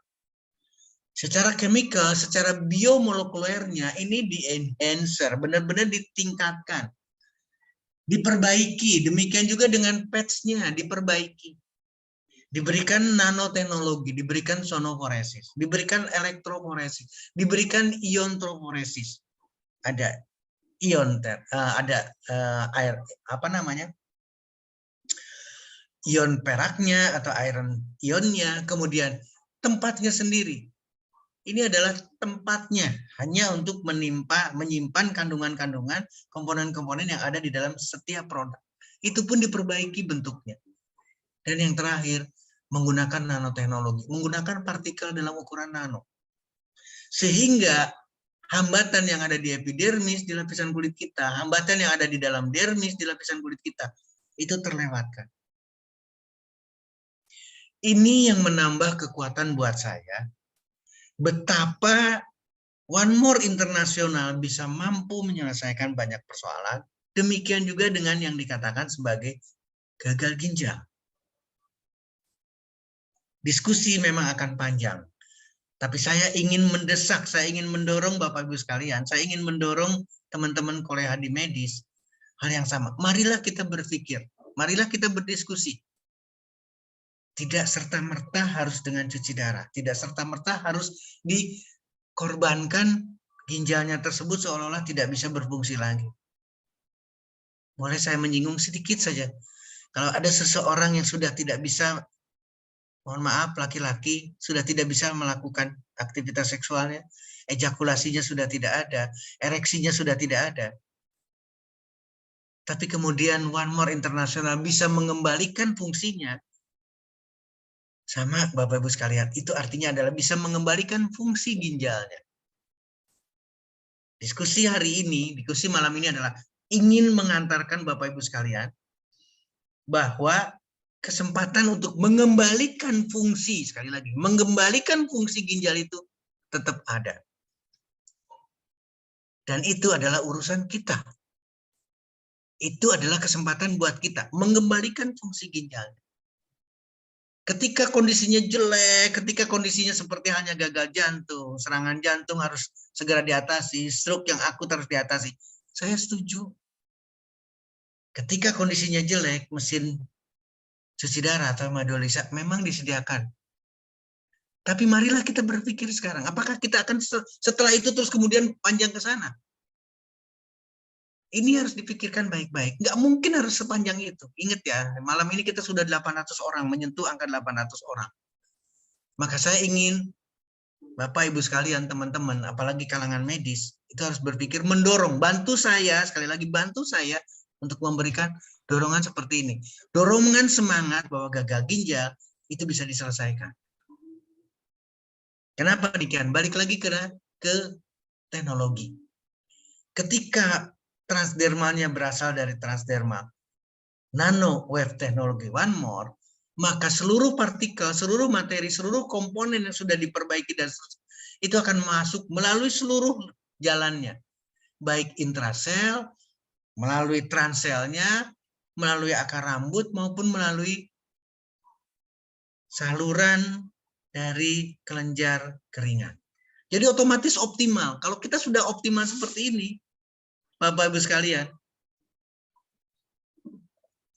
Secara chemical, secara biomolekulernya, ini di-enhancer, benar-benar ditingkatkan. Diperbaiki, demikian juga dengan patch-nya, diperbaiki. Diberikan nanoteknologi, diberikan sonoforesis, diberikan elektroforesis, diberikan iontroforesis. Ada ion, air, ion peraknya atau iron ionnya, kemudian tempatnya sendiri. Ini adalah tempatnya hanya untuk menyimpan kandungan-kandungan, komponen-komponen yang ada di dalam setiap produk. Itu pun diperbaiki bentuknya. Dan yang terakhir, menggunakan nanoteknologi, menggunakan partikel dalam ukuran nano. Sehingga hambatan yang ada di epidermis, di lapisan kulit kita, hambatan yang ada di dalam dermis, di lapisan kulit kita, itu terlewatkan. Ini yang menambah kekuatan buat saya, betapa One More International bisa mampu menyelesaikan banyak persoalan, demikian juga dengan yang dikatakan sebagai gagal ginjal. Diskusi memang akan panjang. Tapi saya ingin mendesak, saya ingin mendorong Bapak Ibu sekalian, saya ingin mendorong teman-teman kolega di medis, hal yang sama. Marilah kita berpikir, marilah kita berdiskusi. Tidak serta-merta harus dengan cuci darah, tidak serta-merta harus dikorbankan ginjalnya tersebut seolah-olah tidak bisa berfungsi lagi. Boleh saya menyinggung sedikit saja. Kalau ada seseorang yang sudah tidak bisa, mohon maaf, laki-laki sudah tidak bisa melakukan aktivitas seksualnya, ejakulasinya sudah tidak ada, ereksinya sudah tidak ada. Tapi kemudian One More International bisa mengembalikan fungsinya. Sama Bapak Ibu sekalian, itu artinya adalah bisa mengembalikan fungsi ginjalnya. Diskusi hari ini, diskusi malam ini adalah ingin mengantarkan Bapak Ibu sekalian bahwa kesempatan untuk mengembalikan fungsi, sekali lagi, mengembalikan fungsi ginjal itu tetap ada. Dan itu adalah urusan kita. Itu adalah kesempatan buat kita mengembalikan fungsi ginjal. Ketika kondisinya jelek, ketika kondisinya seperti hanya gagal jantung, serangan jantung harus segera diatasi, stroke yang akut harus diatasi. Saya setuju. Ketika kondisinya jelek, mesin cuci darah atau hemodialisa memang disediakan. Tapi marilah kita berpikir sekarang, apakah kita akan setelah itu terus kemudian panjang ke sana? Ini harus dipikirkan baik-baik. Nggak mungkin harus sepanjang itu. Ingat ya, malam ini kita sudah 800 orang, menyentuh angka 800 orang. Maka saya ingin Bapak Ibu sekalian, teman-teman, apalagi kalangan medis, itu harus berpikir mendorong, bantu saya, sekali lagi bantu saya untuk memberikan dorongan seperti ini. Dorongan semangat bahwa gagal ginjal itu bisa diselesaikan. Kenapa demikian? Balik lagi ke teknologi. Ketika transdermalnya berasal dari transdermal nano wave teknologi one more, maka seluruh partikel, seluruh materi, seluruh komponen yang sudah diperbaiki dan itu akan masuk melalui seluruh jalannya, baik intrasel, melalui transselnya, melalui akar rambut maupun melalui saluran dari kelenjar keringat. Jadi otomatis optimal. Kalau kita sudah optimal seperti ini, Bapak Ibu sekalian,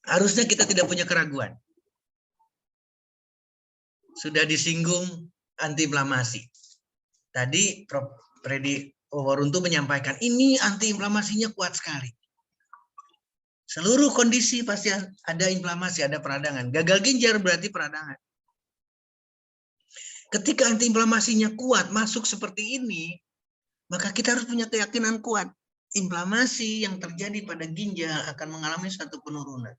harusnya kita tidak punya keraguan. Sudah disinggung antiinflamasi. Tadi Prof. Freddy Wawaruntu menyampaikan, ini antiinflamasinya kuat sekali. Seluruh kondisi pasti ada inflamasi, ada peradangan. Gagal ginjal berarti peradangan. Ketika antiinflamasinya kuat, masuk seperti ini, maka kita harus punya keyakinan kuat. Inflamasi yang terjadi pada ginjal akan mengalami satu penurunan.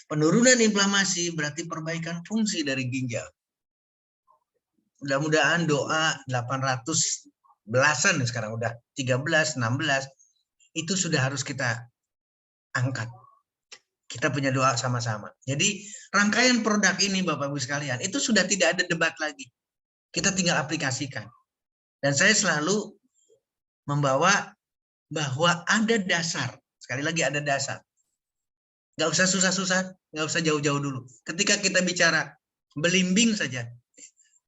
Penurunan inflamasi berarti perbaikan fungsi dari ginjal. Mudah-mudahan doa 800 belasan sekarang udah 13, 16 itu sudah harus kita angkat. Kita punya doa sama-sama. Jadi rangkaian produk ini Bapak Ibu sekalian itu sudah tidak ada debat lagi. Kita tinggal aplikasikan. Dan saya selalu membawa bahwa ada dasar. Sekali lagi ada dasar. Nggak usah susah-susah, nggak usah jauh-jauh dulu. Ketika kita bicara belimbing saja.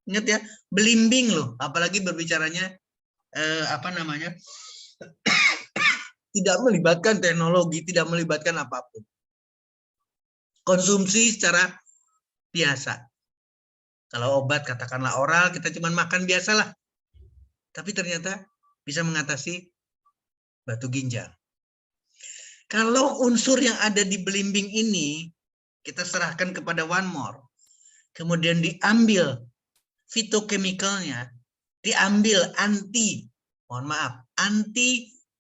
Ingat ya, belimbing loh. Apalagi berbicaranya tidak melibatkan teknologi, tidak melibatkan apapun. Konsumsi secara biasa. Kalau obat katakanlah oral, kita cuma makan biasalah. Tapi ternyata bisa mengatasi batu ginjal. Kalau unsur yang ada di belimbing ini kita serahkan kepada one more, kemudian diambil fitokemikalnya, diambil anti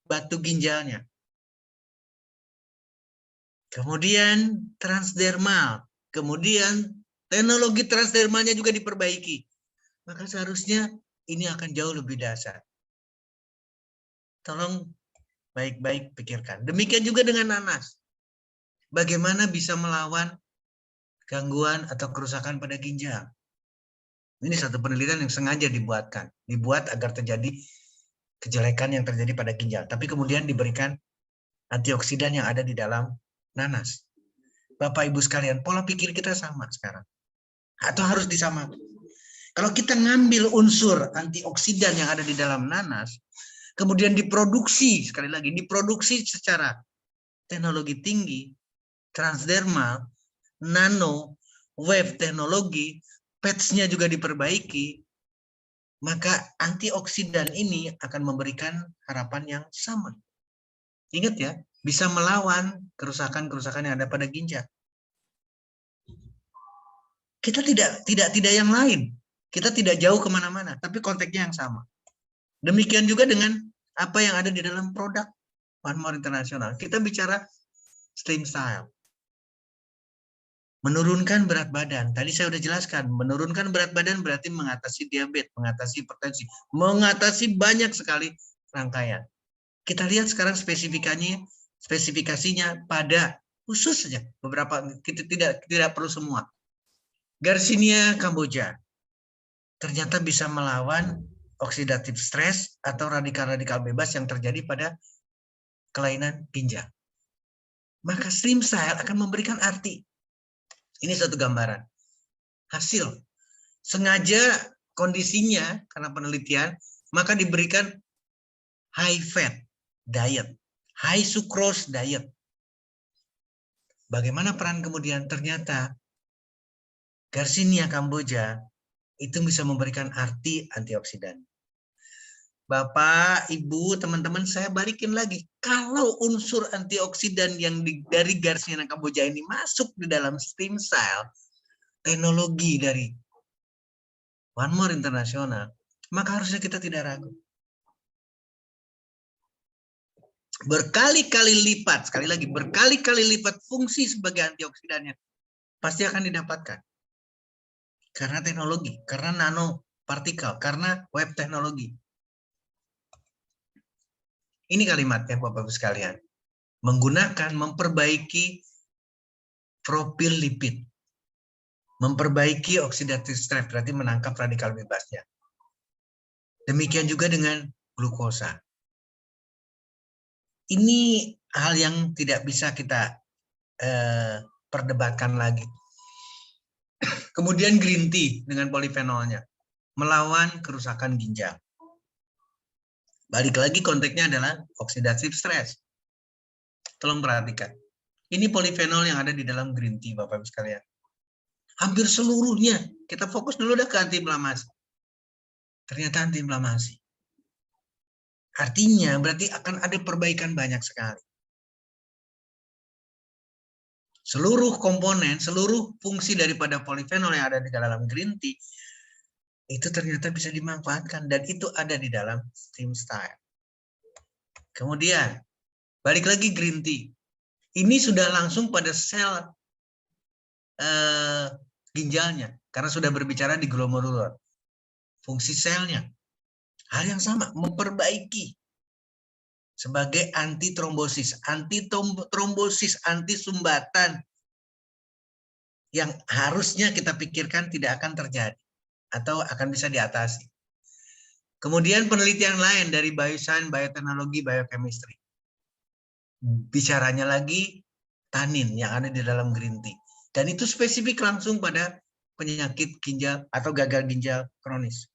batu ginjalnya. Kemudian transdermal, kemudian teknologi transdermalnya juga diperbaiki. Maka seharusnya ini akan jauh lebih dahsyat. Tolong baik-baik pikirkan. Demikian juga dengan nanas. Bagaimana bisa melawan gangguan atau kerusakan pada ginjal? Ini satu penelitian yang sengaja dibuat agar terjadi kejelekan yang terjadi pada ginjal. Tapi kemudian diberikan antioksidan yang ada di dalam nanas. Bapak Ibu sekalian, pola pikir kita sama sekarang. Atau harus disamakan. Kalau kita ngambil unsur antioksidan yang ada di dalam nanas, kemudian diproduksi, sekali lagi, diproduksi secara teknologi tinggi, transdermal, nano, wave teknologi, patch-nya juga diperbaiki, maka antioksidan ini akan memberikan harapan yang sama. Ingat ya, bisa melawan kerusakan-kerusakan yang ada pada ginjal. Kita tidak yang lain. Kita tidak jauh kemana-mana, tapi konteksnya yang sama. Demikian juga dengan apa yang ada di dalam produk One More International. Kita bicara slim style. Menurunkan berat badan. Tadi saya sudah jelaskan, menurunkan berat badan berarti mengatasi diabetes, mengatasi hipertensi, mengatasi banyak sekali rangkaian. Kita lihat sekarang spesifikasinya pada khusus saja beberapa, kita tidak perlu semua. Garcinia cambogia ternyata bisa melawan oksidatif stres atau radikal-radikal bebas yang terjadi pada kelainan ginjal. Maka stem cell akan memberikan arti. Ini satu gambaran. Hasil. Sengaja kondisinya, karena penelitian, maka diberikan high fat diet, high sucrose diet. Bagaimana peran kemudian? Ternyata Garcinia cambogia itu bisa memberikan arti antioksidan. Bapak, Ibu, teman-teman, saya balikin lagi. Kalau unsur antioksidan yang dari Garcinia cambogia ini masuk di dalam stem cell, teknologi dari One More International, maka harusnya kita tidak ragu. Berkali-kali lipat, sekali lagi, berkali-kali lipat fungsi sebagai antioksidannya pasti akan didapatkan. Karena teknologi, karena nanopartikel, karena web teknologi. Ini kalimatnya Bapak-Ibu sekalian. Menggunakan, memperbaiki profil lipid. Memperbaiki oxidative stress, berarti menangkap radikal bebasnya. Demikian juga dengan glukosa. Ini hal yang tidak bisa kita perdebatkan lagi. Kemudian green tea dengan polifenolnya. Melawan kerusakan ginjal. Balik lagi konteksnya adalah oxidative stress. Tolong perhatikan. Ini polifenol yang ada di dalam green tea, Bapak-Ibu sekalian. Hampir seluruhnya. Kita fokus dulu ke antiinflamasi. Ternyata antiinflamasi. Artinya berarti akan ada perbaikan banyak sekali. Seluruh komponen, seluruh fungsi daripada polifenol yang ada di dalam green tea itu ternyata bisa dimanfaatkan dan itu ada di dalam stem cell. Kemudian balik lagi green tea. Ini sudah langsung pada sel ginjalnya karena sudah berbicara di glomerulur. Fungsi selnya hal yang sama, memperbaiki sebagai anti trombosis, anti sumbatan yang harusnya kita pikirkan tidak akan terjadi atau akan bisa diatasi. Kemudian penelitian lain dari bioscience, bioteknologi, biochemistry. Bicaranya lagi tanin yang ada di dalam green tea. Dan itu spesifik langsung pada penyakit ginjal atau gagal ginjal kronis.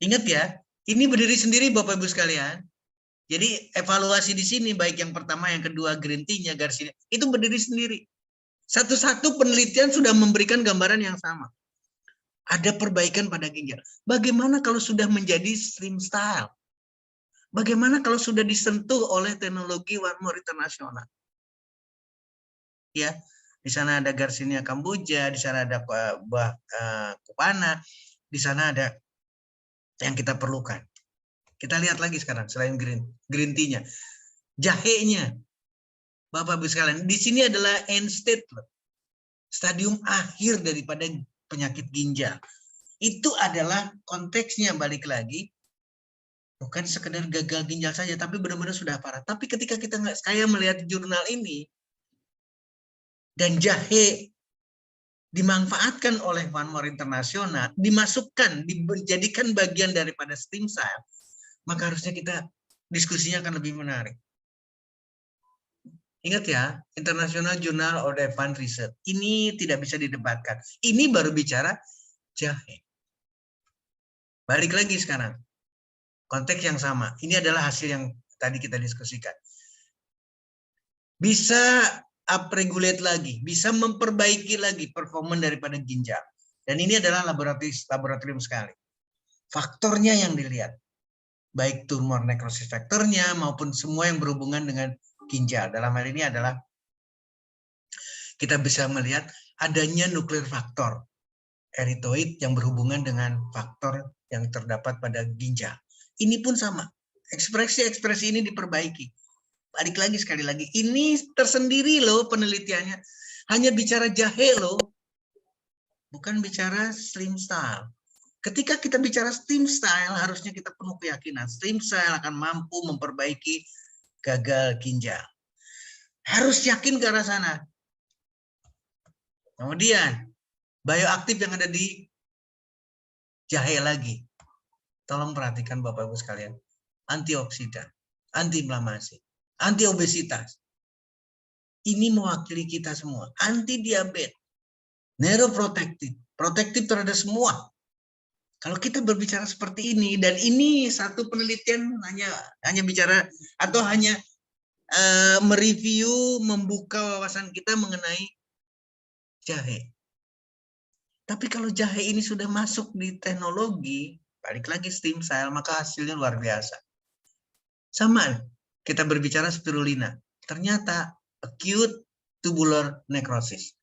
Ingat ya, ini berdiri sendiri Bapak-Ibu sekalian. Jadi evaluasi di sini baik yang pertama, yang kedua green tea-nya, Garcinia, itu berdiri sendiri. Satu-satu penelitian sudah memberikan gambaran yang sama. Ada perbaikan pada ginjal. Bagaimana kalau sudah menjadi slim style? Bagaimana kalau sudah disentuh oleh teknologi One More International? Ya, di sana ada Garcinia cambogia, di sana ada buah kupana, di sana ada yang kita perlukan. Kita lihat lagi sekarang selain green tea-nya, jahenya, Bapak-Ibu sekalian, di sini adalah end state, stadium akhir daripada penyakit ginjal. Itu adalah konteksnya balik lagi, bukan sekedar gagal ginjal saja, tapi benar-benar sudah parah. Tapi ketika saya melihat jurnal ini dan jahe dimanfaatkan oleh One More International, dimasukkan, dijadikan bagian daripada stem cell, maka harusnya kita diskusinya akan lebih menarik. Ingat ya, International Journal of Advanced Research. Ini tidak bisa didebatkan. Ini baru bicara jahe. Balik lagi sekarang. Konteks yang sama. Ini adalah hasil yang tadi kita diskusikan. Bisa upregulate lagi, bisa memperbaiki lagi performa daripada ginjal. Dan ini adalah laboratorium sekali. Faktornya yang dilihat. Baik tumor necrosis faktornya maupun semua yang berhubungan dengan ginjal. Dalam hal ini adalah kita bisa melihat adanya nuklear faktor erythroid yang berhubungan dengan faktor yang terdapat pada ginjal. Ini pun sama. Ekspresi-ekspresi ini diperbaiki. Balik lagi sekali lagi. Ini tersendiri loh penelitiannya. Hanya bicara jahe loh. Bukan bicara slim style. Ketika kita bicara stem cell, harusnya kita penuh keyakinan. Stem cell akan mampu memperbaiki gagal ginjal. Harus yakin ke arah sana. Kemudian, bioaktif yang ada di jahe lagi. tolong perhatikan Bapak Ibu sekalian. Antioksidan, antiinflamasi, antiobesitas. Ini mewakili kita semua. Anti diabetes, neuroprotective, protektif terhadap semua. Kalau kita berbicara seperti ini, dan ini satu penelitian hanya bicara atau hanya mereview, membuka wawasan kita mengenai jahe. Tapi kalau jahe ini sudah masuk di teknologi, balik lagi stem cell, maka hasilnya luar biasa. Sama, kita berbicara spirulina. Ternyata acute tubular necrosis.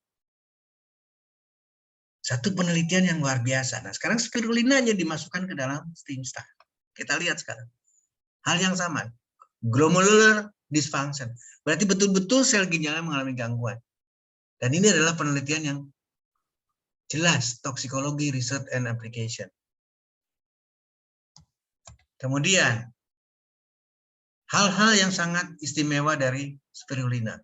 Satu penelitian yang luar biasa. Nah, sekarang spirulinanya dimasukkan ke dalam stem cell. Kita lihat sekarang. Hal yang sama. Glomerular dysfunction. Berarti betul-betul sel ginjalnya mengalami gangguan. Dan ini adalah penelitian yang jelas, toksikologi, research, and application. Kemudian, hal-hal yang sangat istimewa dari spirulina.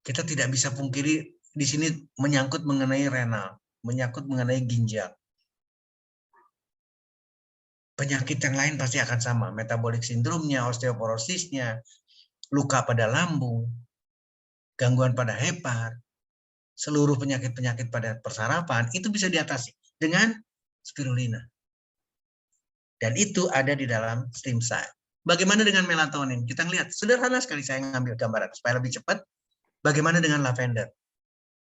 Kita tidak bisa pungkiri di sini menyangkut mengenai renal, menyangkut mengenai ginjal. Penyakit yang lain pasti akan sama, metabolic syndrome-nya, osteoporosisnya, luka pada lambung, gangguan pada hepar, seluruh penyakit-penyakit pada persarafan, itu bisa diatasi dengan spirulina. Dan itu ada di dalam stem cell. Bagaimana dengan melatonin? Kita lihat, sederhana sekali saya ngambil gambaran supaya lebih cepat. Bagaimana dengan lavender?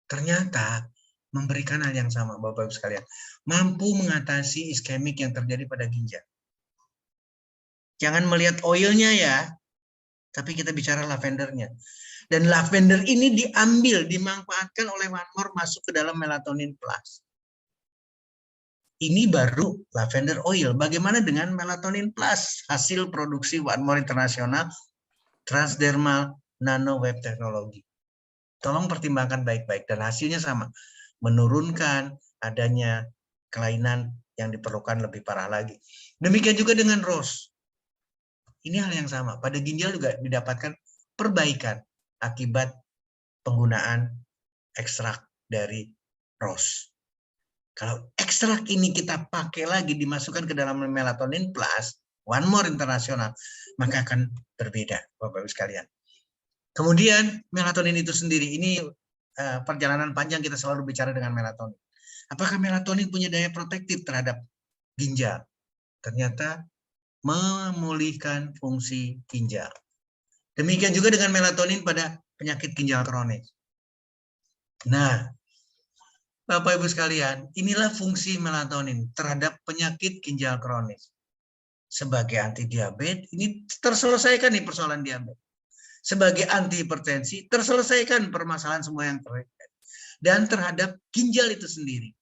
Ternyata memberikan hal yang sama, Bapak-Ibu sekalian. Mampu mengatasi iskemik yang terjadi pada ginjal. Jangan melihat oilnya ya, tapi kita bicara lavendernya. Dan lavender ini diambil, dimanfaatkan oleh One More masuk ke dalam melatonin plus. Ini baru lavender oil. Bagaimana dengan melatonin plus? Hasil produksi One More International transdermal nanowave teknologi. Tolong pertimbangkan baik-baik dan hasilnya sama. Menurunkan adanya kelainan yang diperlukan lebih parah lagi. Demikian juga dengan rose. Ini hal yang sama. Pada ginjal juga didapatkan perbaikan akibat penggunaan ekstrak dari rose. Kalau ekstrak ini kita pakai lagi, dimasukkan ke dalam melatonin plus, One More International, maka akan berbeda, Bapak-Ibu sekalian. Kemudian melatonin itu sendiri, ini perjalanan panjang kita selalu bicara dengan melatonin. Apakah melatonin punya daya protektif terhadap ginjal? Ternyata memulihkan fungsi ginjal. Demikian juga dengan melatonin pada penyakit ginjal kronis. Nah, Bapak Ibu sekalian, inilah fungsi melatonin terhadap penyakit ginjal kronis. Sebagai anti diabetes, ini terselesaikan nih persoalan diabetes. Sebagai anti hipertensi, terselesaikan permasalahan semua yang terkait. Dan terhadap ginjal itu sendiri.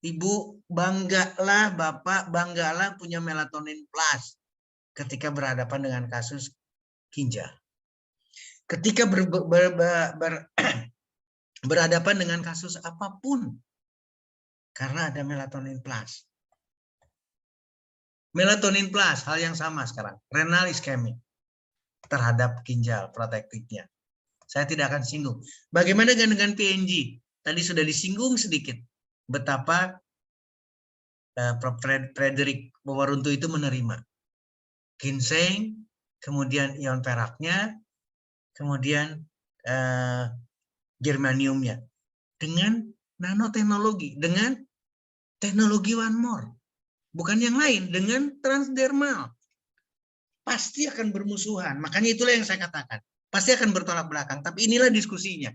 Ibu, banggalah, Bapak, banggalah punya melatonin plus ketika berhadapan dengan kasus ginjal. Ketika berhadapan dengan kasus apapun, karena ada melatonin plus. Melatonin plus, hal yang sama sekarang. Renal iskemik terhadap ginjal protektifnya. Saya tidak akan singgung. Bagaimana dengan PNG? Tadi sudah disinggung sedikit. Betapa Prof. Frederick Wawaruntu itu menerima. Ginseng, kemudian ion peraknya, kemudian germaniumnya. Dengan nanoteknologi, dengan teknologi One More. Bukan yang lain, dengan transdermal. Pasti akan bermusuhan. Makanya itulah yang saya katakan. Pasti akan bertolak belakang. Tapi inilah diskusinya.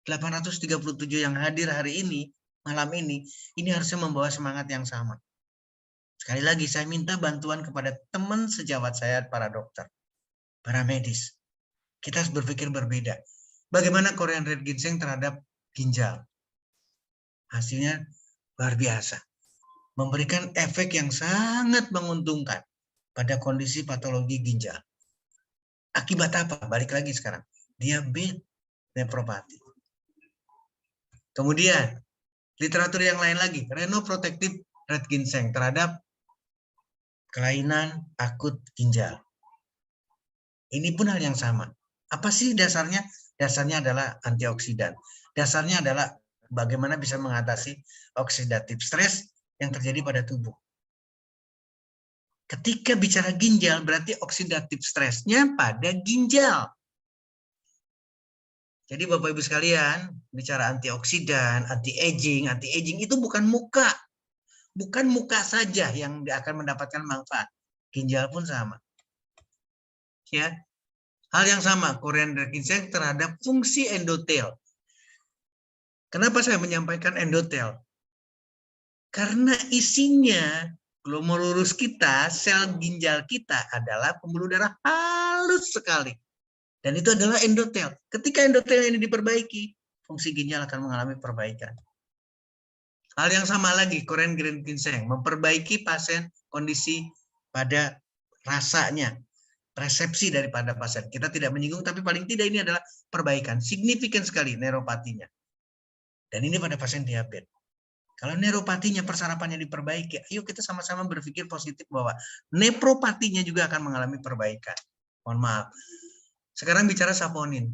837 yang hadir hari ini, malam ini harusnya membawa semangat yang sama. Sekali lagi, saya minta bantuan kepada teman sejawat saya, para dokter, para medis. Kita harus berpikir berbeda. Bagaimana Korean Red Ginseng terhadap ginjal? Hasilnya luar biasa. Memberikan efek yang sangat menguntungkan pada kondisi patologi ginjal. Akibat apa? Balik lagi sekarang. Diabetes nefropati. Kemudian, literatur yang lain lagi. Renoprotective Red Ginseng terhadap kelainan akut ginjal. Ini pun hal yang sama. Apa sih dasarnya? Dasarnya adalah antioksidan. Dasarnya adalah bagaimana bisa mengatasi oksidatif stres yang terjadi pada tubuh. Ketika bicara ginjal, berarti oksidatif stresnya pada ginjal. Jadi Bapak Ibu sekalian, bicara antioksidan, anti-aging itu bukan muka. Bukan muka saja yang akan mendapatkan manfaat. Ginjal pun sama. Ya. Hal yang sama, koriander ginseng terhadap fungsi endotel. Kenapa saya menyampaikan endotel? Karena isinya glomerulus kita, sel ginjal kita adalah pembuluh darah halus sekali. Dan itu adalah endotel. Ketika endotel ini diperbaiki, fungsi ginjal akan mengalami perbaikan. Hal yang sama lagi, koriander ginseng memperbaiki pasien kondisi pada rasanya, persepsi daripada pasien. Kita tidak menyinggung, tapi paling tidak ini adalah perbaikan. Signifikan sekali neuropatinya. Dan ini pada pasien diabetes. Kalau neuropatinya, persarapannya diperbaiki, ayo kita sama-sama berpikir positif bahwa nefropatinya juga akan mengalami perbaikan. Mohon maaf. Sekarang bicara saponin.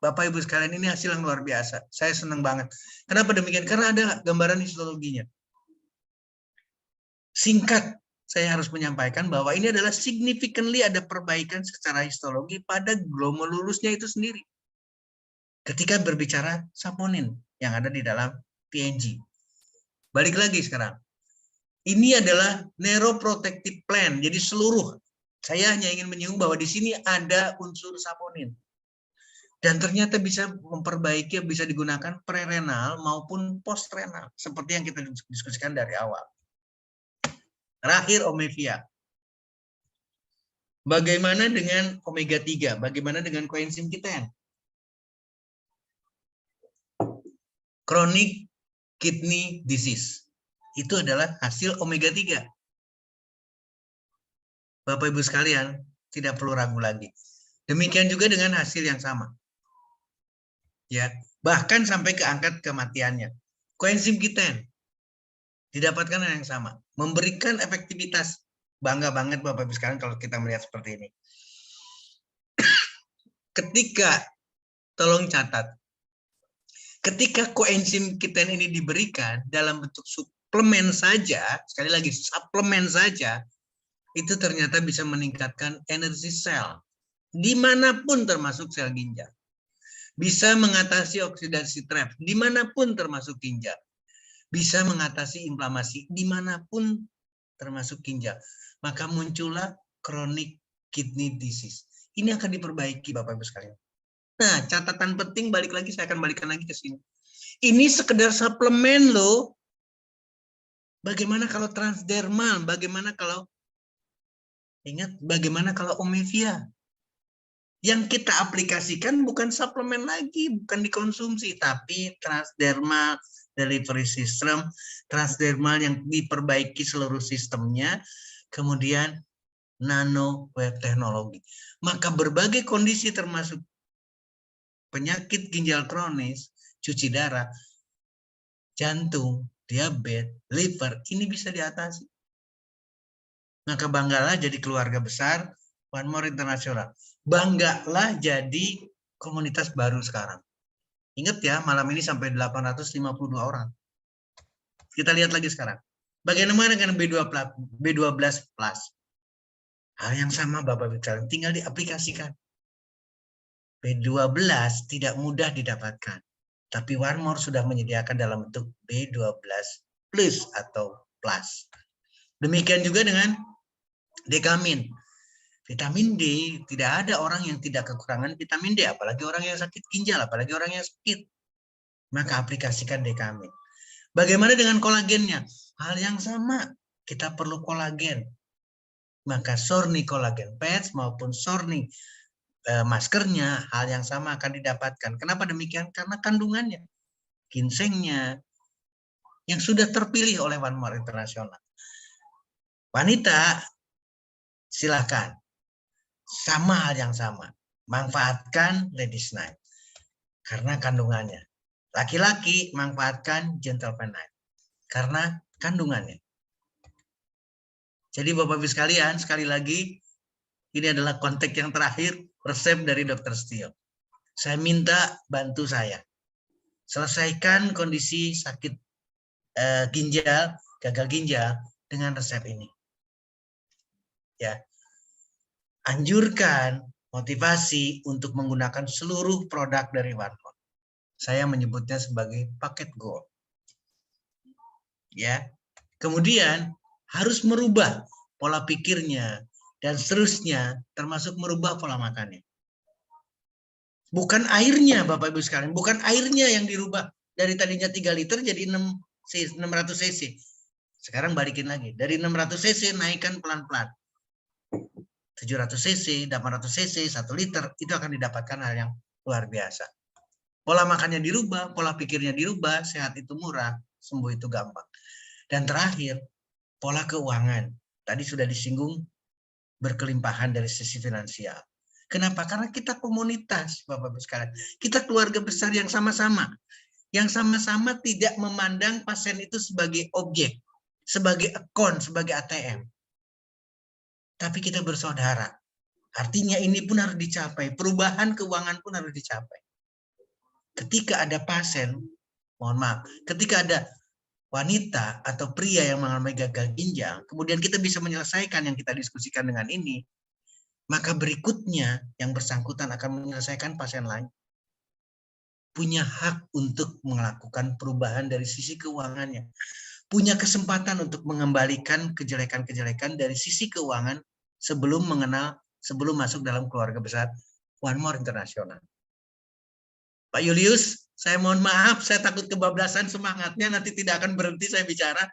Bapak Ibu sekalian, ini hasil yang luar biasa. Saya senang banget. Kenapa demikian? Karena ada gambaran histologinya. Singkat, saya harus menyampaikan bahwa ini adalah significantly ada perbaikan secara histologi pada glomerulusnya itu sendiri. Ketika berbicara saponin yang ada di dalam PNG. Balik lagi sekarang. Ini adalah neuroprotective plan. Jadi seluruh, saya hanya ingin menyinggung bahwa di sini ada unsur saponin. Dan ternyata bisa memperbaiki, bisa digunakan prerenal maupun postrenal. Seperti yang kita diskusikan dari awal. Terakhir, omega. Bagaimana dengan omega 3? Bagaimana dengan koenzim Q10? Chronic kidney disease. Itu adalah hasil omega 3. Bapak Ibu sekalian, tidak perlu ragu lagi. Demikian juga dengan hasil yang sama. Ya, bahkan sampai ke angka kematiannya. Koenzim Q10 didapatkan yang sama, memberikan efektivitas. Bangga banget Bapak Ibu sekalian kalau kita melihat seperti ini. Ketika, tolong catat, ketika koenzim Q10 ini diberikan dalam bentuk suplemen saja, sekali lagi suplemen saja, itu ternyata bisa meningkatkan energi sel dimanapun termasuk sel ginjal, bisa mengatasi oksidasi trap dimanapun termasuk ginjal, bisa mengatasi inflamasi dimanapun termasuk ginjal. Maka muncullah chronic kidney disease. Ini akan diperbaiki Bapak Ibu sekalian. Nah, catatan penting, balik lagi, saya akan balikan lagi ke sini. Ini sekedar suplemen loh. Bagaimana kalau transdermal? Bagaimana kalau, ingat, bagaimana kalau omevia? Yang kita aplikasikan bukan suplemen lagi, bukan dikonsumsi, tapi transdermal delivery system, transdermal yang diperbaiki seluruh sistemnya, kemudian nano wave teknologi. Maka berbagai kondisi termasuk penyakit ginjal kronis, cuci darah, jantung, diabetes, liver, ini bisa diatasi. Maka banggalah jadi keluarga besar One More International. Banggalah jadi komunitas baru sekarang. Ingat ya, malam ini sampai 852 orang. Kita lihat lagi sekarang. Bagaimana dengan B12 plus? Hal yang sama Bapak Ibu, tinggal diaplikasikan. B12 tidak mudah didapatkan. Tapi One More sudah menyediakan dalam bentuk B12 plus atau plus. Demikian juga dengan dekamin. Vitamin D, tidak ada orang yang tidak kekurangan vitamin D, apalagi orang yang sakit ginjal, apalagi orang yang sakit. Maka aplikasikan dekamin. Bagaimana dengan kolagennya? Hal yang sama, kita perlu kolagen. Maka Sorni kolagen pads maupun Sorni maskernya, hal yang sama akan didapatkan. Kenapa demikian? Karena kandungannya, ginsengnya, yang sudah terpilih oleh One More International. Wanita, silakan. Sama hal yang sama. Manfaatkan Ladies Night. Karena kandungannya. Laki-laki manfaatkan Gentleman Night. Karena kandungannya. Jadi Bapak Ibu sekalian, sekali lagi, ini adalah konteks yang terakhir, resep dari Dr. Steel. Saya minta bantu saya. Selesaikan kondisi sakit ginjal, gagal ginjal, dengan resep ini. Ya, anjurkan motivasi untuk menggunakan seluruh produk dari OneMore. Saya menyebutnya sebagai paket gold. Ya, kemudian harus merubah pola pikirnya dan seterusnya, termasuk merubah pola makannya. Bukan airnya, Bapak Ibu sekalian, bukan airnya yang dirubah dari tadinya 3 liter jadi 600 cc. Sekarang balikin lagi, dari 600 cc naikkan pelan-pelan. 700 cc, 800 cc, 1 liter, itu akan didapatkan hal yang luar biasa. Pola makannya dirubah, pola pikirnya dirubah, sehat itu murah, sembuh itu gampang. Dan terakhir, pola keuangan. Tadi sudah disinggung berkelimpahan dari sisi finansial. Kenapa? Karena kita komunitas, Bapak-Ibu sekalian. Kita keluarga besar yang sama-sama. Yang sama-sama tidak memandang pasien itu sebagai objek, sebagai akun, sebagai ATM. Tapi kita bersaudara. Artinya ini pun harus dicapai. Perubahan keuangan pun harus dicapai. Ketika ada pasien, mohon maaf, ketika ada wanita atau pria yang mengalami gagal ginjal, kemudian kita bisa menyelesaikan yang kita diskusikan dengan ini, maka berikutnya yang bersangkutan akan menyelesaikan pasien lain. Punya hak untuk melakukan perubahan dari sisi keuangannya. Punya kesempatan untuk mengembalikan kejelekan-kejelekan dari sisi keuangan sebelum masuk dalam keluarga besar OneMore International. Pak Julius, saya mohon maaf, saya takut kebablasan semangatnya, nanti tidak akan berhenti saya bicara.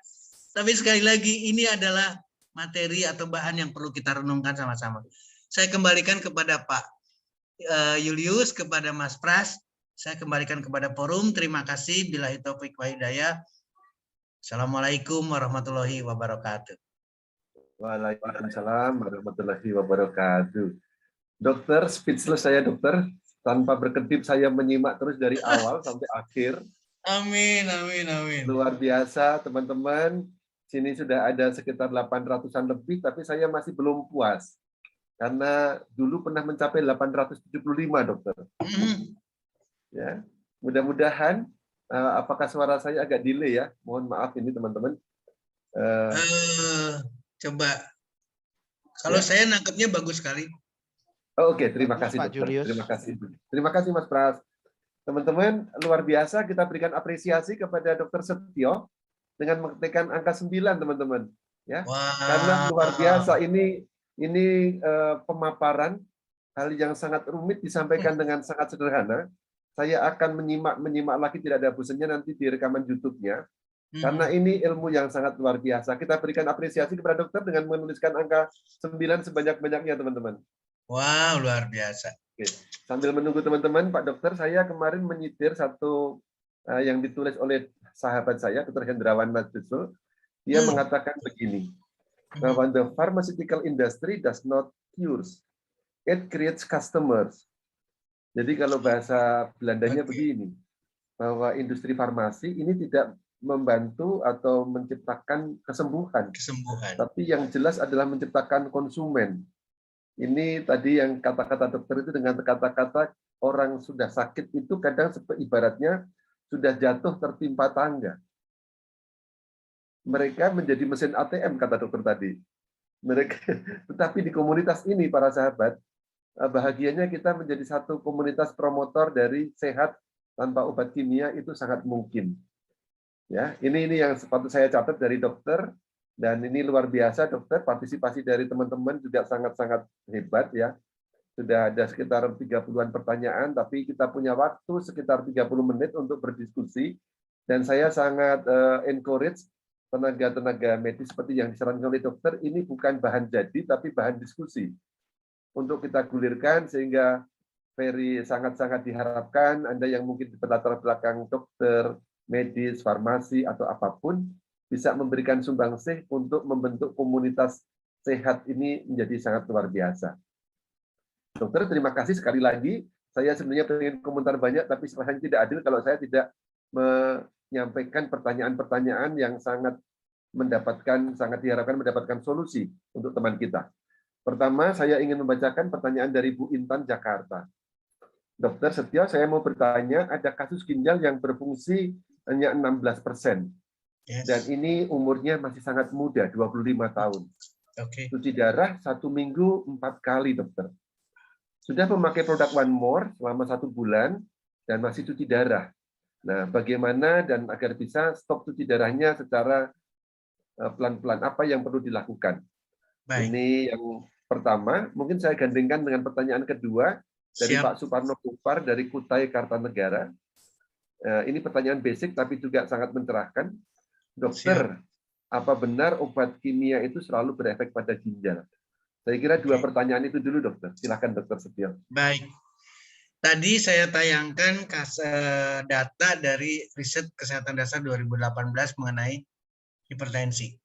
Tapi sekali lagi, ini adalah materi atau bahan yang perlu kita renungkan sama-sama. Saya kembalikan kepada Pak Julius, kepada Mas Pras, saya kembalikan kepada forum. Terima kasih. Billahi taufik wa hidayah. Assalamualaikum warahmatullahi wabarakatuh. Waalaikumsalam warahmatullahi wabarakatuh. Dokter, speechless saya, dokter. Tanpa berkedip saya menyimak terus dari awal sampai akhir. Amin, amin, amin. Luar biasa, teman-teman. Sini sudah ada sekitar 800-an lebih, tapi saya masih belum puas. Karena dulu pernah mencapai 875, dokter. Ya, mudah-mudahan, apakah suara saya agak delay ya? Mohon maaf ini, teman-teman. Coba. Kalau saya nangkepnya bagus sekali. Oke, terima kasih, Pak dokter. Julius. Terima kasih, Mas Pras. Teman-teman, luar biasa kita berikan apresiasi kepada Dr. Setio dengan mengetikkan angka 9, teman-teman. Ya, karena luar biasa ini pemaparan hal yang sangat rumit disampaikan dengan sangat sederhana. Saya akan menyimak lagi, tidak ada bosannya nanti di rekaman YouTube-nya. Karena ini ilmu yang sangat luar biasa. Kita berikan apresiasi kepada dokter dengan menuliskan angka 9 sebanyak-banyaknya, teman-teman. Wow, luar biasa. Oke. Sambil menunggu teman-teman, Pak Dokter, saya kemarin menyitir satu yang ditulis oleh sahabat saya, Dr. Hendrawan Majdusul. Dia mengatakan begini, bahwa the pharmaceutical industry does not cures, it creates customers. Jadi kalau bahasa Belandanya begini, bahwa industri farmasi ini tidak membantu atau menciptakan kesembuhan. Tapi yang jelas adalah menciptakan konsumen. Ini tadi yang kata-kata dokter itu dengan kata-kata orang sudah sakit itu kadang ibaratnya sudah jatuh tertimpa tangga. Mereka menjadi mesin ATM, kata dokter tadi. Tetapi di komunitas ini, para sahabat, bahagianya kita menjadi satu komunitas promotor dari sehat tanpa obat kimia itu sangat mungkin. Ya, ini yang sepatutnya saya catat dari dokter. Dan ini luar biasa, dokter. Partisipasi dari teman-teman juga sangat-sangat hebat ya. Sudah ada sekitar 30-an pertanyaan, tapi kita punya waktu sekitar 30 menit untuk berdiskusi. Dan saya sangat encourage tenaga-tenaga medis seperti yang disarankan oleh dokter, ini bukan bahan jadi, tapi bahan diskusi. Untuk kita gulirkan sehingga very sangat-sangat diharapkan Anda yang mungkin di latar belakang dokter, medis, farmasi, atau apapun, bisa memberikan sumbangsih untuk membentuk komunitas sehat ini menjadi sangat luar biasa. Dokter, terima kasih sekali lagi. Saya sebenarnya pengen komentar banyak, tapi rasanya tidak adil kalau saya tidak menyampaikan pertanyaan-pertanyaan yang sangat diharapkan mendapatkan solusi untuk teman kita. Pertama, saya ingin membacakan pertanyaan dari Bu Intan, Jakarta. Dokter Setio, saya mau bertanya, ada kasus ginjal yang berfungsi hanya 16%. Yes. Dan ini umurnya masih sangat muda, 25 tahun. Oke. Cuci darah 1 minggu 4 kali, dokter. Sudah memakai produk One More selama 1 bulan dan masih cuci darah. Nah, bagaimana dan agar bisa stop cuci darahnya secara pelan-pelan, apa yang perlu dilakukan? Baik. Ini yang pertama. Mungkin saya gandengkan dengan pertanyaan kedua dari Siap. Pak Suparno Kupar dari Kutai Kartanegara. Ini pertanyaan basic tapi juga sangat mencerahkan. Dokter, apa benar obat kimia itu selalu berefek pada ginjal? Saya kira 2 pertanyaan itu dulu, dokter. Silakan, Dokter Setio. Baik. Tadi saya tayangkan data dari riset kesehatan dasar 2018 mengenai hipertensi,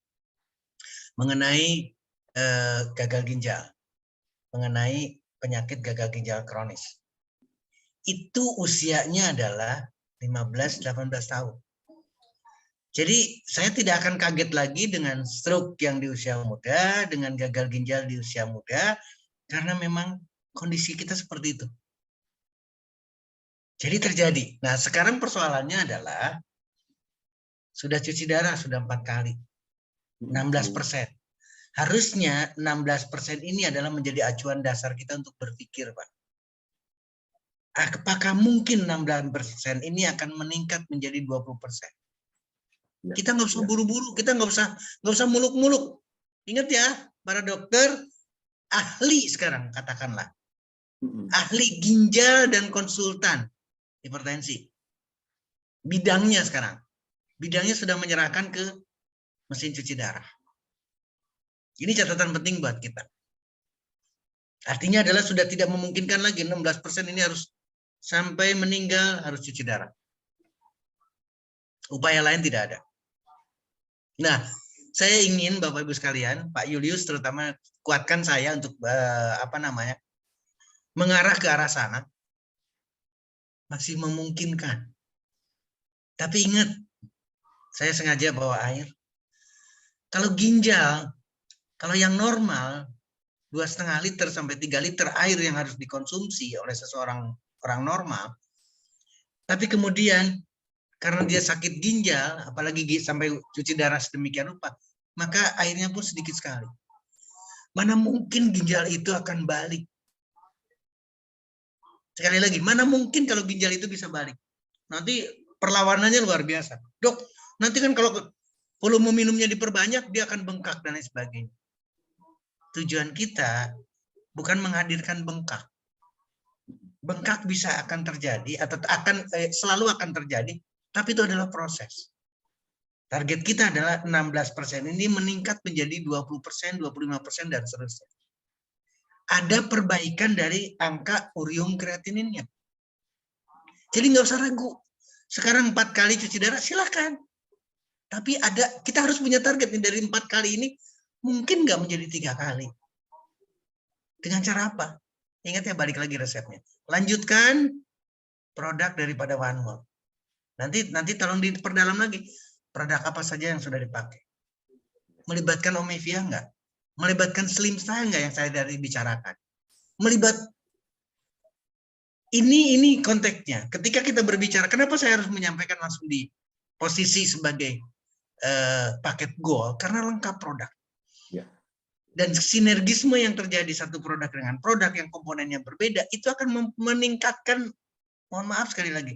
mengenai gagal ginjal, mengenai penyakit gagal ginjal kronis. Itu usianya adalah 15-18 tahun. Jadi saya tidak akan kaget lagi dengan stroke yang di usia muda, dengan gagal ginjal di usia muda, karena memang kondisi kita seperti itu. Jadi terjadi. Nah, sekarang persoalannya adalah sudah cuci darah, sudah 4 kali. 16%. Harusnya 16% ini adalah menjadi acuan dasar kita untuk berpikir, Pak. Apakah mungkin 16% ini akan meningkat menjadi 20%? Kita nggak usah buru-buru, kita nggak usah muluk-muluk. Ingat ya, para dokter ahli sekarang katakanlah, ahli ginjal dan konsultan hipertensi. Bidangnya sekarang, bidangnya sudah menyerahkan ke mesin cuci darah. Ini catatan penting buat kita. Artinya adalah sudah tidak memungkinkan lagi 16% ini harus sampai meninggal harus cuci darah. Upaya lain tidak ada. Nah, saya ingin Bapak Ibu sekalian, Pak Julius terutama kuatkan saya untuk mengarah ke arah sana. Masih memungkinkan. Tapi ingat, saya sengaja bawa air. Kalau ginjal, kalau yang normal 2,5 liter sampai 3 liter air yang harus dikonsumsi oleh seseorang orang normal. Tapi kemudian karena dia sakit ginjal, apalagi sampai cuci darah sedemikian rupa, maka airnya pun sedikit sekali. Mana mungkin ginjal itu akan balik? Sekali lagi, mana mungkin kalau ginjal itu bisa balik? Nanti perlawanannya luar biasa. Dok, nanti kan kalau volume minumnya diperbanyak, dia akan bengkak dan lain sebagainya. Tujuan kita bukan menghadirkan bengkak. Bengkak bisa akan terjadi atau selalu akan terjadi, tapi itu adalah proses. Target kita adalah 16% ini meningkat menjadi 20%, 25% dan seterusnya. Ada perbaikan dari angka urium kreatininnya. Jadi nggak usah ragu. Sekarang 4 kali cuci darah silakan. Tapi kita harus punya target nih, dari 4 kali ini mungkin nggak menjadi 3 kali. Dengan cara apa? Ingat ya, balik lagi resepnya. Lanjutkan produk daripada One More. Nanti tolong diperdalam lagi. Produk apa saja yang sudah dipakai? Melibatkan Omevia enggak? Melibatkan Slim Style enggak yang saya dari bicarakan? Ini konteksnya. Ketika kita berbicara, kenapa saya harus menyampaikan langsung di posisi sebagai paket gold? Karena lengkap produk. Dan sinergisme yang terjadi satu produk dengan produk yang komponennya berbeda, itu akan meningkatkan, mohon maaf sekali lagi,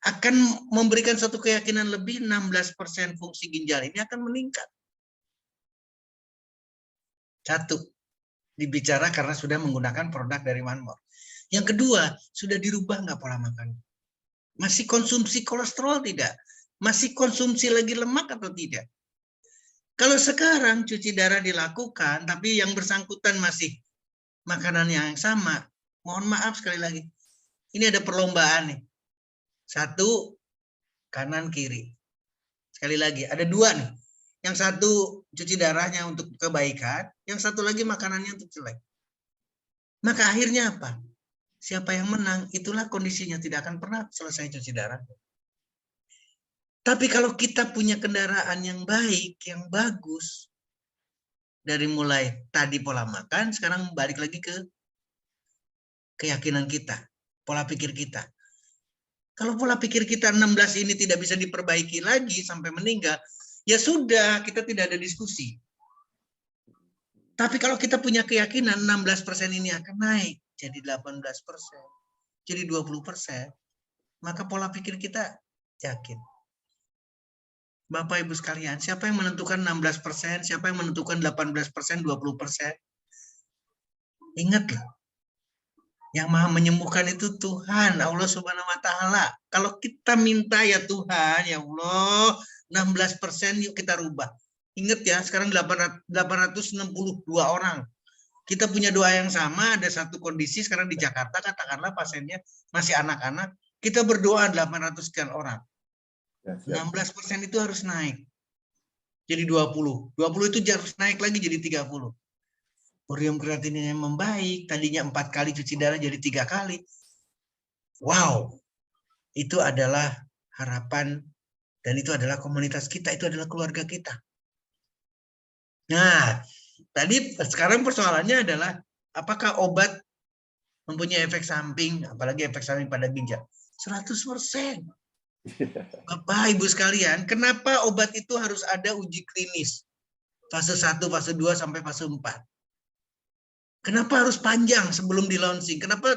akan memberikan satu keyakinan lebih 16% fungsi ginjal ini akan meningkat. Satu, dibicara karena sudah menggunakan produk dari One More. Yang kedua, sudah dirubah nggak pola makan? Masih konsumsi kolesterol tidak? Masih konsumsi lagi lemak atau tidak? Kalau sekarang cuci darah dilakukan, tapi yang bersangkutan masih makanan yang sama, mohon maaf sekali lagi, ini ada perlombaan nih. 1, kanan kiri. Sekali lagi, ada 2 nih. Yang 1 cuci darahnya untuk kebaikan, yang 1 lagi makanannya untuk jelek. Maka akhirnya apa? Siapa yang menang, itulah kondisinya, tidak akan pernah selesai cuci darah. Tapi kalau kita punya kendaraan yang baik, yang bagus, dari mulai tadi pola makan, sekarang balik lagi ke keyakinan kita, pola pikir kita. Kalau pola pikir kita 16 ini tidak bisa diperbaiki lagi sampai meninggal, ya sudah, kita tidak ada diskusi. Tapi kalau kita punya keyakinan 16% ini akan naik jadi 18%, jadi 20%, maka pola pikir kita yakin. Bapak Ibu sekalian, siapa yang menentukan 16%, siapa yang menentukan 18%, 20%? Ingat loh, yang maha menyembuhkan itu Tuhan, Allah Subhanahu wa Ta'ala. Kalau kita minta ya Tuhan, ya Allah, 16% yuk kita rubah. Ingat ya, sekarang 862 orang. Kita punya doa yang sama, ada satu kondisi sekarang di Jakarta, katakanlah pasiennya masih anak-anak, kita berdoa 800 sekian orang. 16% itu harus naik. Jadi 20. 20 itu harus naik lagi jadi 30. Urium kreatinina yang membaik, tadinya 4 kali cuci darah jadi 3 kali. Wow, itu adalah harapan dan itu adalah komunitas kita, itu adalah keluarga kita. Nah, tadi sekarang persoalannya adalah apakah obat mempunyai efek samping, apalagi efek samping pada ginjal? 100%. Bapak, Ibu sekalian, kenapa obat itu harus ada uji klinis? Fase 1, fase 2, sampai fase 4. Kenapa harus panjang sebelum di launching? Kenapa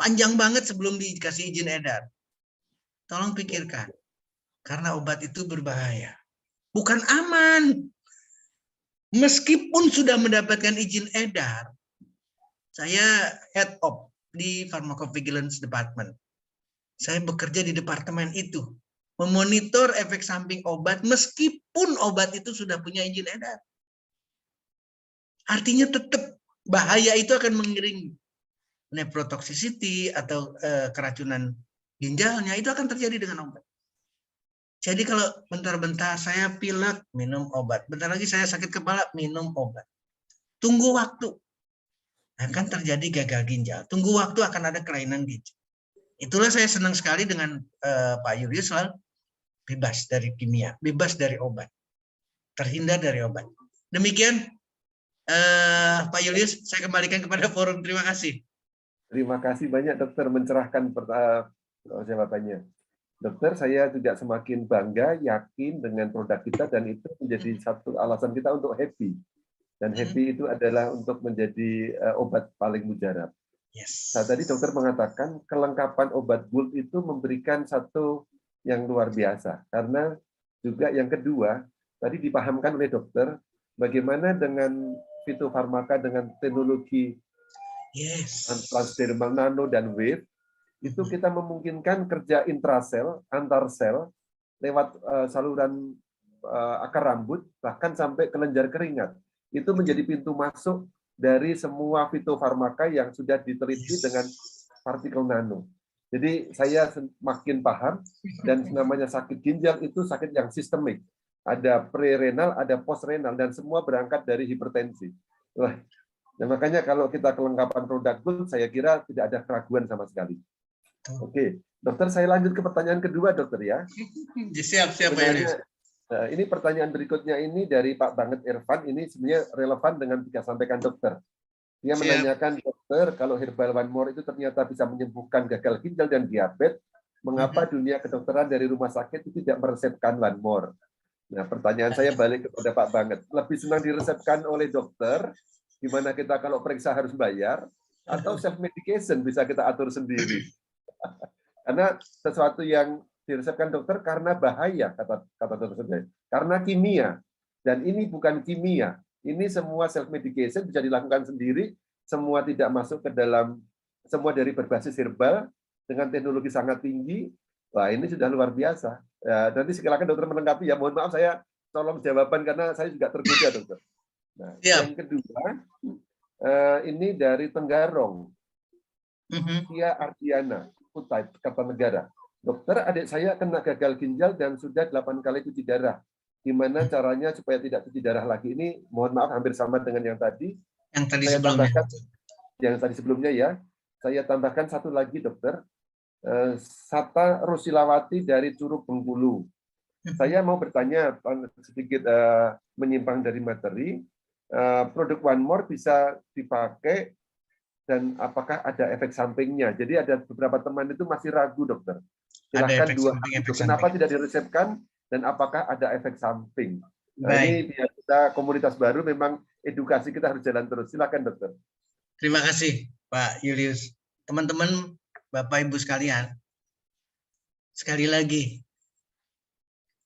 panjang banget sebelum dikasih izin edar? Tolong pikirkan. Karena obat itu berbahaya. Bukan aman. Meskipun sudah mendapatkan izin edar, saya head of di Pharmacovigilance Department. Saya bekerja di departemen itu. Memonitor efek samping obat meskipun obat itu sudah punya izin edar. Artinya tetap bahaya itu akan mengiringi nephrotoxicity atau keracunan ginjalnya, itu akan terjadi dengan obat. Jadi kalau bentar-bentar saya pilek, minum obat. Bentar lagi saya sakit kepala, minum obat. Tunggu waktu. Akan terjadi gagal ginjal. Tunggu waktu akan ada kelainan ginjal. Itulah saya senang sekali dengan Pak Julius selalu bebas dari kimia, bebas dari obat. Terhindar dari obat. Demikian Pak Julius, saya kembalikan kepada forum. Terima kasih. Terima kasih banyak dokter mencerahkan jawabannya. Dokter, saya juga semakin bangga, yakin dengan produk kita dan itu menjadi satu alasan kita untuk happy. Dan happy itu adalah untuk menjadi obat paling mujarab. Yes. Nah, tadi dokter mengatakan kelengkapan obat Gold itu memberikan satu yang luar biasa. Karena juga yang kedua, tadi dipahamkan oleh dokter, bagaimana dengan fitofarmaka dengan teknologi transdermal nano dan wave, itu kita memungkinkan kerja intrasel, antar sel, lewat saluran akar rambut, bahkan sampai kelenjar keringat. Itu menjadi pintu masuk dari semua fitofarmaka yang sudah diteliti dengan partikel nano. Jadi saya makin paham, dan namanya sakit ginjal itu sakit yang sistemik. Ada pre-renal, ada post-renal, dan semua berangkat dari hipertensi. Nah, makanya kalau kita kelengkapan produk Gold, saya kira tidak ada keraguan sama sekali. Oke, dokter, saya lanjut ke pertanyaan kedua, dokter ya. Siap. Nah, ini pertanyaan berikutnya ini dari Pak Banget Irfan, ini sebenarnya relevan dengan yang disampaikan dokter. Dia menanyakan, dokter, kalau Herbal One More itu ternyata bisa menyembuhkan gagal ginjal dan diabetes, mengapa dunia kedokteran dari rumah sakit itu tidak meresepkan One More? Nah, pertanyaan saya balik kepada Pak Banget. Lebih senang diresepkan oleh dokter, di mana kita kalau periksa harus bayar, atau self-medication bisa kita atur sendiri? Karena sesuatu yang diresepkan dokter karena bahaya, kata dokter, karena kimia, dan ini bukan kimia, ini semua self medication bisa dilakukan sendiri, semua tidak masuk ke dalam, semua dari berbasis herbal dengan teknologi sangat tinggi. Wah, ini sudah luar biasa. Ya, nanti silakan dokter melengkapi ya. Mohon maaf saya tolong jawaban karena saya juga tergoda, dokter. Nah, yang kedua, ini dari Tenggarong, Tia Ardiana, Kutai, Kartanegara. Dokter, adik saya kena gagal ginjal dan sudah 8 kali cuci darah. Gimana caranya supaya tidak cuci darah lagi? Ini mohon maaf hampir sama dengan yang tadi. Yang tadi saya sebelumnya. tambahkan, yang tadi sebelumnya ya. Saya tambahkan satu lagi, dokter. Sata Rusilawati dari Curug Bengkulu. Saya mau bertanya sedikit menyimpang dari materi. Produk One More bisa dipakai dan apakah ada efek sampingnya? Jadi ada beberapa teman itu masih ragu, dokter. Silakan dua. Kenapa tidak diresepkan dan apakah ada efek samping. Nah, Baik. ini biar kita komunitas baru, memang edukasi kita harus jalan terus. Silakan dokter. Terima kasih Pak Julius. Teman-teman, Bapak Ibu sekalian, sekali lagi,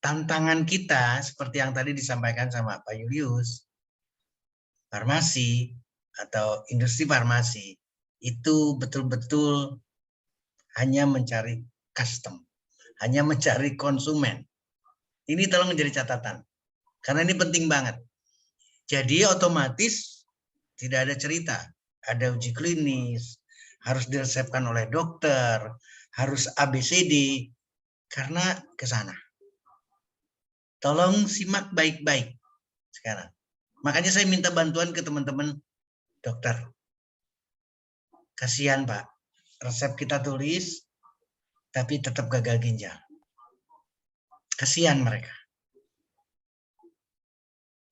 tantangan kita seperti yang tadi disampaikan sama Pak Julius, farmasi atau industri farmasi itu betul-betul hanya mencari custom, hanya mencari konsumen. Ini tolong menjadi catatan, karena ini penting banget. Jadi otomatis tidak ada cerita, ada uji klinis, harus diresepkan oleh dokter, harus ABCD, karena ke sana. Tolong simak baik-baik sekarang. Makanya saya minta bantuan ke teman-teman dokter. Kasihan Pak, resep kita tulis, tapi tetap gagal ginjal. Kasihan mereka.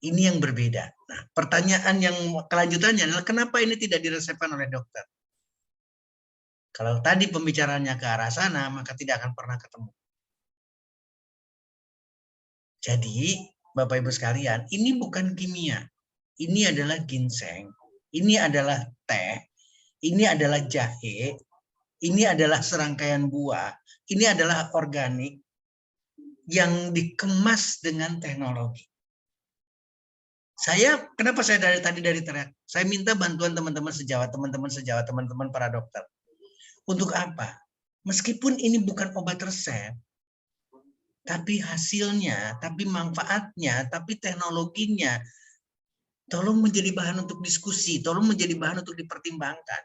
Ini yang berbeda. Nah, pertanyaan yang kelanjutannya adalah kenapa ini tidak diresepkan oleh dokter? Kalau tadi pembicaraannya ke arah sana, maka tidak akan pernah ketemu. Jadi, Bapak Ibu sekalian, ini bukan kimia. Ini adalah ginseng, ini adalah teh, ini adalah jahe, ini adalah serangkaian buah, ini adalah organik yang dikemas dengan teknologi. Kenapa saya tadi teriak? Saya minta bantuan teman-teman sejawat, teman-teman para dokter. Untuk apa? Meskipun ini bukan obat resep, tapi hasilnya, tapi manfaatnya, tapi teknologinya, tolong menjadi bahan untuk diskusi, tolong menjadi bahan untuk dipertimbangkan.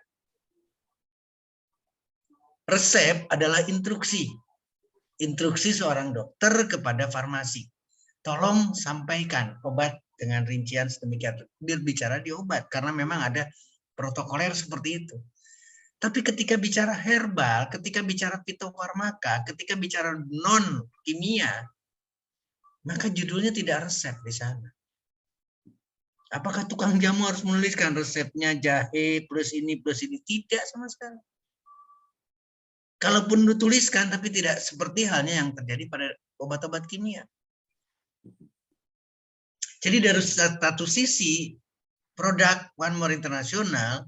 Resep adalah instruksi. Instruksi seorang dokter kepada farmasi. Tolong sampaikan obat dengan rincian sedemikian. Berbicara di obat, karena memang ada protokoler seperti itu. Tapi ketika bicara herbal, ketika bicara fitofarmaka, ketika bicara non-kimia, maka judulnya tidak resep di sana. Apakah tukang jamu harus menuliskan resepnya jahe plus ini? Tidak sama sekali. Kalaupun dituliskan, tapi tidak seperti halnya yang terjadi pada obat-obat kimia. Jadi dari satu sisi, produk One More International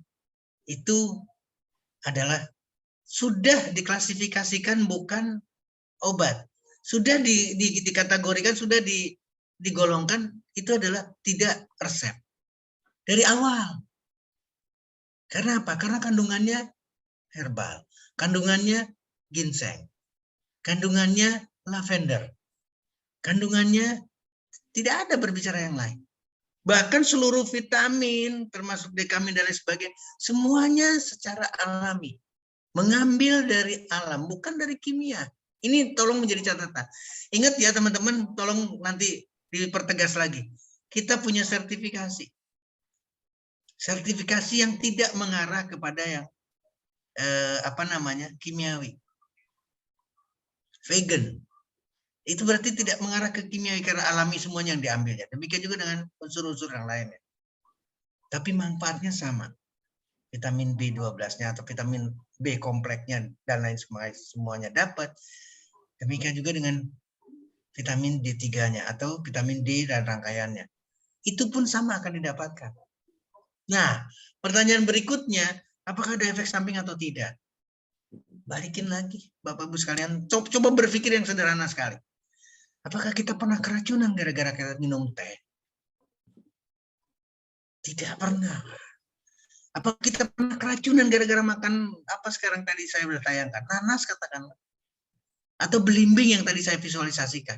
itu adalah sudah diklasifikasikan bukan obat. Sudah dikategorikan, sudah digolongkan, itu adalah tidak resep. Dari awal. Karena apa? Karena kandungannya herbal. Kandungannya ginseng. Kandungannya lavender. Kandungannya tidak ada berbicara yang lain. Bahkan seluruh vitamin, termasuk dekamin dan lain sebagainya, semuanya secara alami. Mengambil dari alam, bukan dari kimia. Ini tolong menjadi catatan. Ingat ya teman-teman, tolong nanti dipertegas lagi. Kita punya sertifikasi. Sertifikasi yang tidak mengarah kepada yang kimiawi. Vegan. Itu berarti tidak mengarah ke kimiawi karena alami semuanya yang diambilnya. Demikian juga dengan unsur-unsur yang lainnya. Tapi manfaatnya sama. Vitamin B12-nya atau vitamin B kompleksnya dan lain semuanya dapat. Demikian juga dengan vitamin D3-nya atau vitamin D dan rangkaiannya. Itu pun sama akan didapatkan. Nah, pertanyaan berikutnya, apakah ada efek samping atau tidak? Balikin lagi, Bapak Ibu sekalian, coba berpikir yang sederhana sekali. Apakah kita pernah keracunan gara-gara kita minum teh? Tidak pernah. Apa kita pernah keracunan gara-gara makan apa sekarang tadi saya sudah tayangkan? Nanas katakanlah. Atau belimbing yang tadi saya visualisasikan.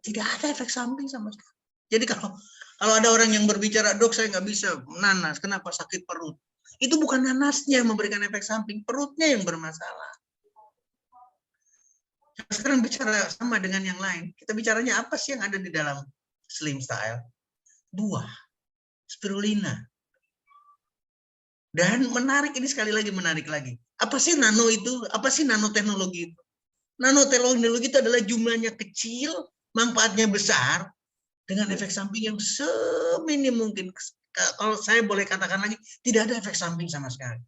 Tidak ada efek samping sama sekali. Jadi kalau ada orang yang berbicara, dok saya nggak bisa nanas, kenapa sakit perut? Itu bukan nanasnya yang memberikan efek samping, perutnya yang bermasalah. Sekarang bicara sama dengan yang lain. Kita bicaranya apa sih yang ada di dalam Slim Style? Buah, spirulina. Dan menarik, ini sekali lagi menarik lagi. Apa sih nano itu? Apa sih nanoteknologi itu? Nanoteknologi itu adalah jumlahnya kecil, manfaatnya besar, dengan efek samping yang seminim mungkin. Kalau saya boleh katakan lagi, tidak ada efek samping sama sekali.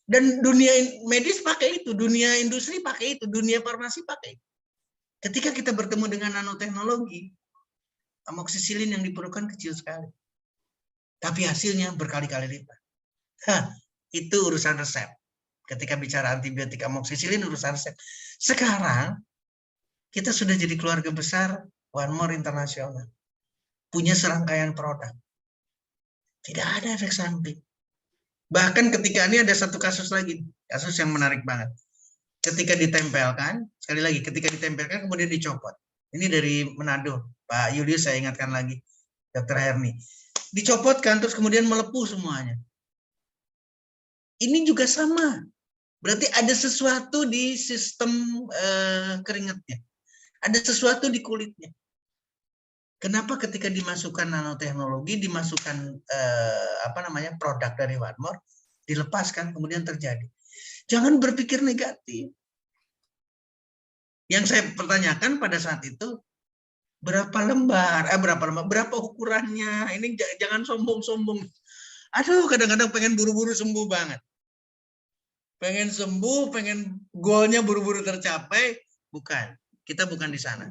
Dan dunia medis pakai itu, dunia industri pakai itu, dunia farmasi pakai itu. Ketika kita bertemu dengan nanoteknologi, amoksisilin yang diperlukan kecil sekali. Tapi hasilnya berkali-kali lipat. Itu urusan resep. Ketika bicara antibiotik amoksisilin urusan resep. Sekarang kita sudah jadi keluarga besar One More International. Punya serangkaian produk. Tidak ada efek samping. Bahkan ketika ini ada satu kasus lagi. Kasus yang menarik banget. Ketika ditempelkan, sekali lagi, ketika ditempelkan kemudian dicopot. Ini dari Manado. Pak Julius saya ingatkan lagi. Dr. Herni. Dicopotkan terus kemudian melepuh semuanya. Ini juga sama. Berarti ada sesuatu di sistem keringatnya. Ada sesuatu di kulitnya. Kenapa ketika dimasukkan nanoteknologi, dimasukkan produk dari One More, dilepaskan kemudian terjadi. Jangan berpikir negatif. Yang saya pertanyakan pada saat itu, berapa ukurannya? Ini jangan sombong-sombong. Aduh, kadang-kadang pengen buru-buru sembuh banget. Pengen sembuh, pengen goalnya buru-buru tercapai. Bukan, kita bukan di sana.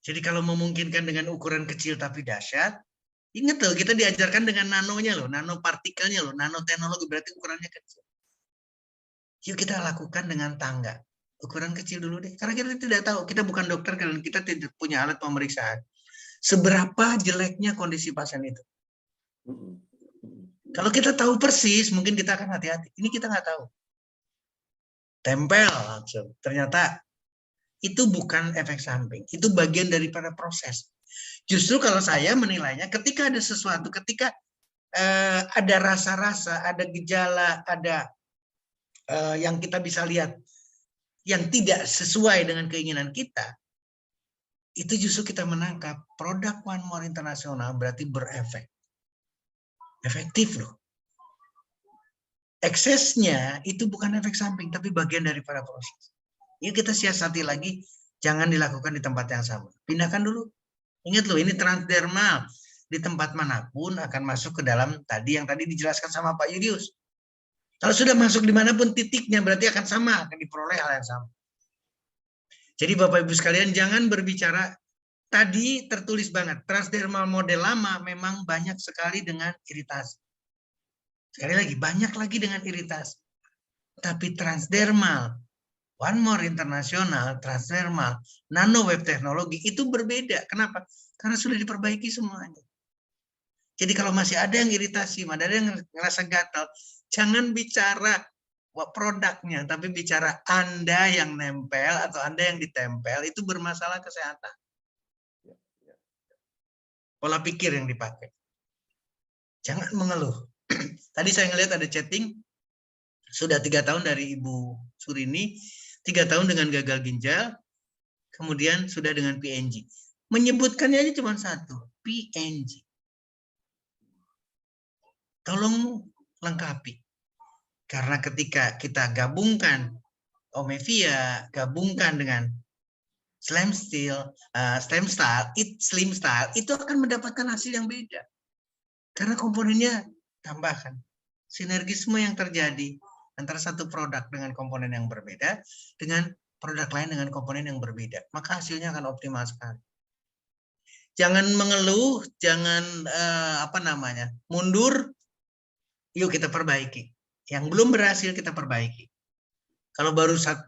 Jadi kalau memungkinkan dengan ukuran kecil tapi dahsyat, ingat loh, kita diajarkan dengan nanonya loh, nanopartikelnya loh, nanoteknologi berarti ukurannya kecil. Yuk kita lakukan dengan tangga. Ukuran kecil dulu deh. Karena kita tidak tahu, kita bukan dokter dan kita tidak punya alat pemeriksaan. Seberapa jeleknya kondisi pasien itu. Kalau kita tahu persis, mungkin kita akan hati-hati. Ini kita nggak tahu. Tempel langsung. Ternyata itu bukan efek samping. Itu bagian daripada proses. Justru kalau saya menilainya, ketika ada sesuatu, ketika ada rasa-rasa, ada gejala, ada yang kita bisa lihat yang tidak sesuai dengan keinginan kita, itu justru kita menangkap produk One More International berarti berefek. Efektif loh. Eksesnya itu bukan efek samping, tapi bagian daripada proses. Yuk kita siasati lagi, jangan dilakukan di tempat yang sama. Pindahkan dulu. Ingat loh, ini transdermal. Di tempat manapun akan masuk ke dalam yang tadi dijelaskan sama Pak Julius. Kalau sudah masuk dimanapun titiknya berarti akan sama, akan diperoleh hal yang sama. Jadi Bapak Ibu sekalian jangan berbicara, tadi tertulis banget, transdermal model lama memang banyak sekali dengan iritasi. Sekali lagi, banyak lagi dengan iritasi. Tapi transdermal, One More International, transdermal, nanowave teknologi itu berbeda. Kenapa? Karena sudah diperbaiki semuanya. Jadi kalau masih ada yang iritasi, ada yang ngerasa gatal, jangan bicara produknya, tapi bicara Anda yang nempel atau Anda yang ditempel itu bermasalah kesehatan. Pola pikir yang dipakai. Jangan mengeluh. Tadi saya ngelihat ada chatting, sudah 3 tahun dari Ibu Surini, 3 tahun dengan gagal ginjal, kemudian sudah dengan PNG. Menyebutkannya aja cuma satu, PNG. Tolong lengkapi. Karena ketika kita gabungkan Omevia, gabungkan dengan slim style, itu akan mendapatkan hasil yang beda. Karena komponennya tambahkan. Sinergisme yang terjadi antara satu produk dengan komponen yang berbeda, dengan produk lain dengan komponen yang berbeda. Maka hasilnya akan optimal sekali. Jangan mengeluh, jangan mundur. Yuk kita perbaiki. Yang belum berhasil kita perbaiki. Kalau baru 2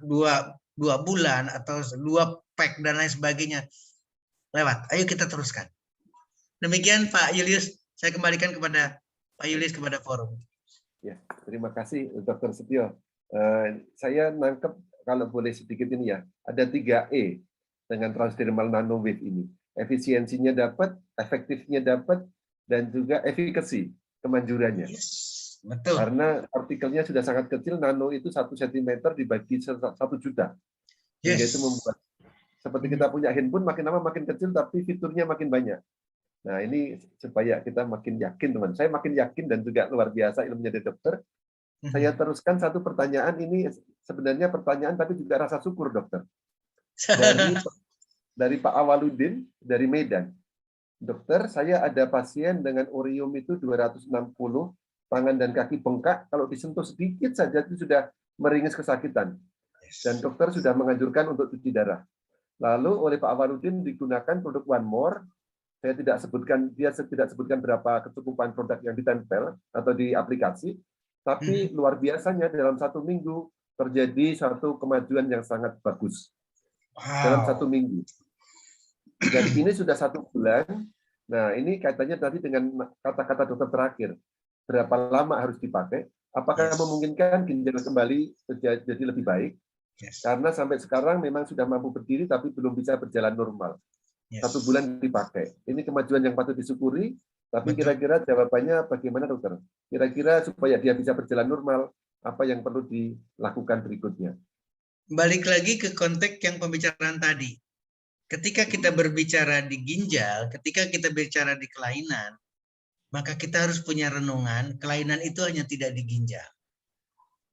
bulan atau 2 pack dan lain sebagainya lewat, ayo kita teruskan. Demikian Pak Julius, saya kembalikan kepada Pak Julius kepada forum. Ya, terima kasih Dr. Setio. Saya nangkep kalau boleh sedikit ini ya, ada 3E dengan transdermal nanowave ini. Efisiensinya dapat, efektifnya dapat, dan juga efikasi kemanjurannya. Yes. Betul. Karena partikelnya sudah sangat kecil, nano itu 1 cm dibagi 1 juta. Sehingga itu membuat, seperti kita punya handphone, makin lama makin kecil, tapi fiturnya makin banyak. Nah ini supaya kita makin yakin, teman. Saya makin yakin dan juga luar biasa ilmunya dari dokter. Saya teruskan satu pertanyaan, ini sebenarnya pertanyaan tapi juga rasa syukur, dokter. Dari Pak Awaludin, dari Medan. Dokter, saya ada pasien dengan urium itu 260, tangan dan kaki bengkak, kalau disentuh sedikit saja itu sudah meringis kesakitan. Dan dokter sudah menganjurkan untuk cuci darah. Lalu oleh Pak Awarudin digunakan produk One More. Saya tidak sebutkan berapa kecukupan produk yang ditempel atau di aplikasi, tapi luar biasanya dalam 1 minggu terjadi satu kemajuan yang sangat bagus dalam 1 minggu. Dan ini sudah 1 bulan. Nah, ini kaitannya tadi dengan kata-kata dokter terakhir. Berapa lama harus dipakai? Apakah memungkinkan ginjal kembali jadi lebih baik? Karena sampai sekarang memang sudah mampu berdiri, tapi belum bisa berjalan normal. 1 bulan dipakai. Ini kemajuan yang patut disyukuri, tapi kira-kira jawabannya bagaimana dokter? Kira-kira supaya dia bisa berjalan normal, apa yang perlu dilakukan berikutnya? Balik lagi ke konteks yang pembicaraan tadi. Ketika kita berbicara di ginjal, ketika kita bicara di kelainan, maka kita harus punya renungan, kelainan itu hanya tidak di ginjal.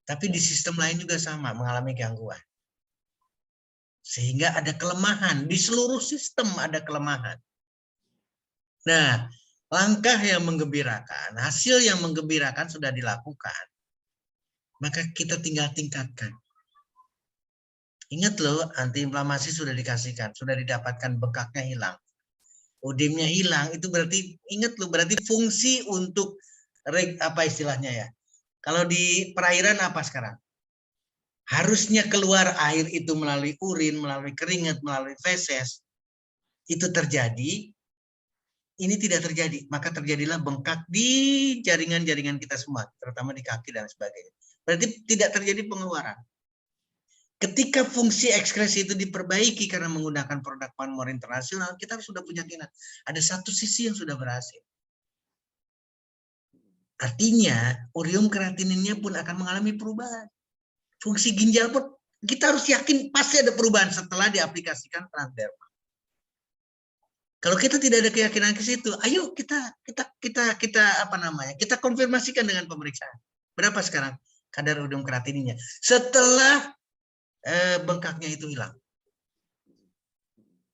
Tapi di sistem lain juga sama, mengalami gangguan. Sehingga ada kelemahan, di seluruh sistem ada kelemahan. Nah, langkah yang menggembirakan, hasil yang menggembirakan sudah dilakukan. Maka kita tinggal tingkatkan. Ingat loh, antiinflamasi sudah dikasihkan, sudah didapatkan, bengkaknya hilang. Odemnya hilang, itu berarti, ingat loh, berarti fungsi untuk, apa istilahnya ya. Kalau di perairan apa sekarang? Harusnya keluar air itu melalui urin, melalui keringat, melalui feses. Itu terjadi, ini tidak terjadi. Maka terjadilah bengkak di jaringan-jaringan kita semua, terutama di kaki dan sebagainya. Berarti tidak terjadi pengeluaran. Ketika fungsi ekskresi itu diperbaiki karena menggunakan produk One More internasional, kita sudah punya keyakinan. Ada satu sisi yang sudah berhasil. Artinya, urium kreatininnya pun akan mengalami perubahan. Fungsi ginjal pun kita harus yakin pasti ada perubahan setelah diaplikasikan transdermal. Kalau kita tidak ada keyakinan ke situ, ayo kita konfirmasikan dengan pemeriksaan. Berapa sekarang kadar urium kreatininnya setelah bengkaknya itu hilang?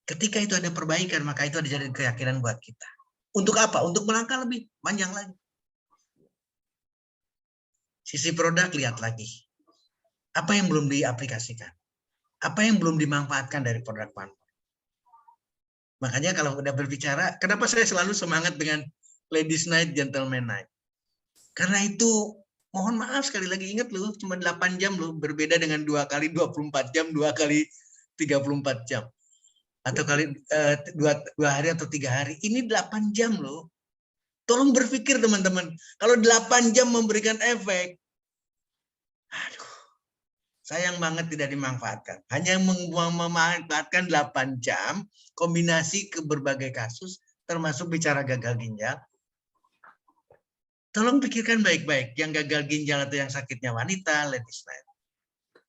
Ketika itu ada perbaikan, maka itu ada jadi keyakinan buat kita. Untuk apa? Untuk melangkah lebih panjang lagi. Sisi produk lihat lagi. Apa yang belum diaplikasikan? Apa yang belum dimanfaatkan dari produk One More? Makanya kalau udah berbicara, kenapa saya selalu semangat dengan Ladies Night, Gentleman Night? Karena itu, mohon maaf sekali lagi, ingat loh, cuma 8 jam loh, berbeda dengan 2 kali 24 jam, 2 kali 34 jam. Atau kali 2 hari atau 3 hari. Ini 8 jam loh. Tolong berpikir teman-teman, kalau 8 jam memberikan efek, aduh, sayang banget tidak dimanfaatkan. Hanya memanfaatkan 8 jam, kombinasi ke berbagai kasus, termasuk bicara gagal ginjal. Tolong pikirkan baik-baik, yang gagal ginjal atau yang sakitnya wanita, Ladies Night.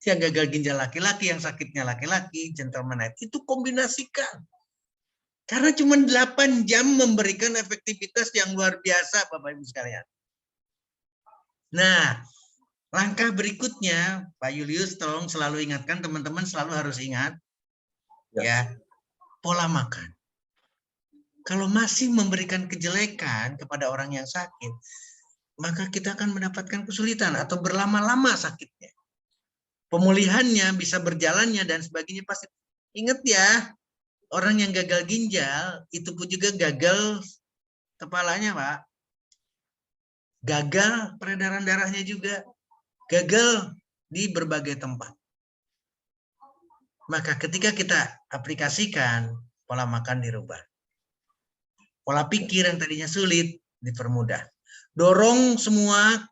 Yang gagal ginjal laki-laki, yang sakitnya laki-laki, Gentleman Night. Itu kombinasikan. Karena cuma 8 jam memberikan efektivitas yang luar biasa, Bapak Ibu sekalian. Nah, langkah berikutnya, Pak Julius, tolong selalu ingatkan, teman-teman selalu harus ingat, ya, pola makan. Kalau masih memberikan kejelekan kepada orang yang sakit, maka kita akan mendapatkan kesulitan atau berlama-lama sakitnya. Pemulihannya, bisa berjalannya, dan sebagainya pasti. Ingat ya, orang yang gagal ginjal, itu pun juga gagal kepalanya, Pak. Gagal peredaran darahnya juga. Gagal di berbagai tempat. Maka ketika kita aplikasikan, pola makan dirubah. Pola pikir yang tadinya sulit, dipermudah. Dorong semua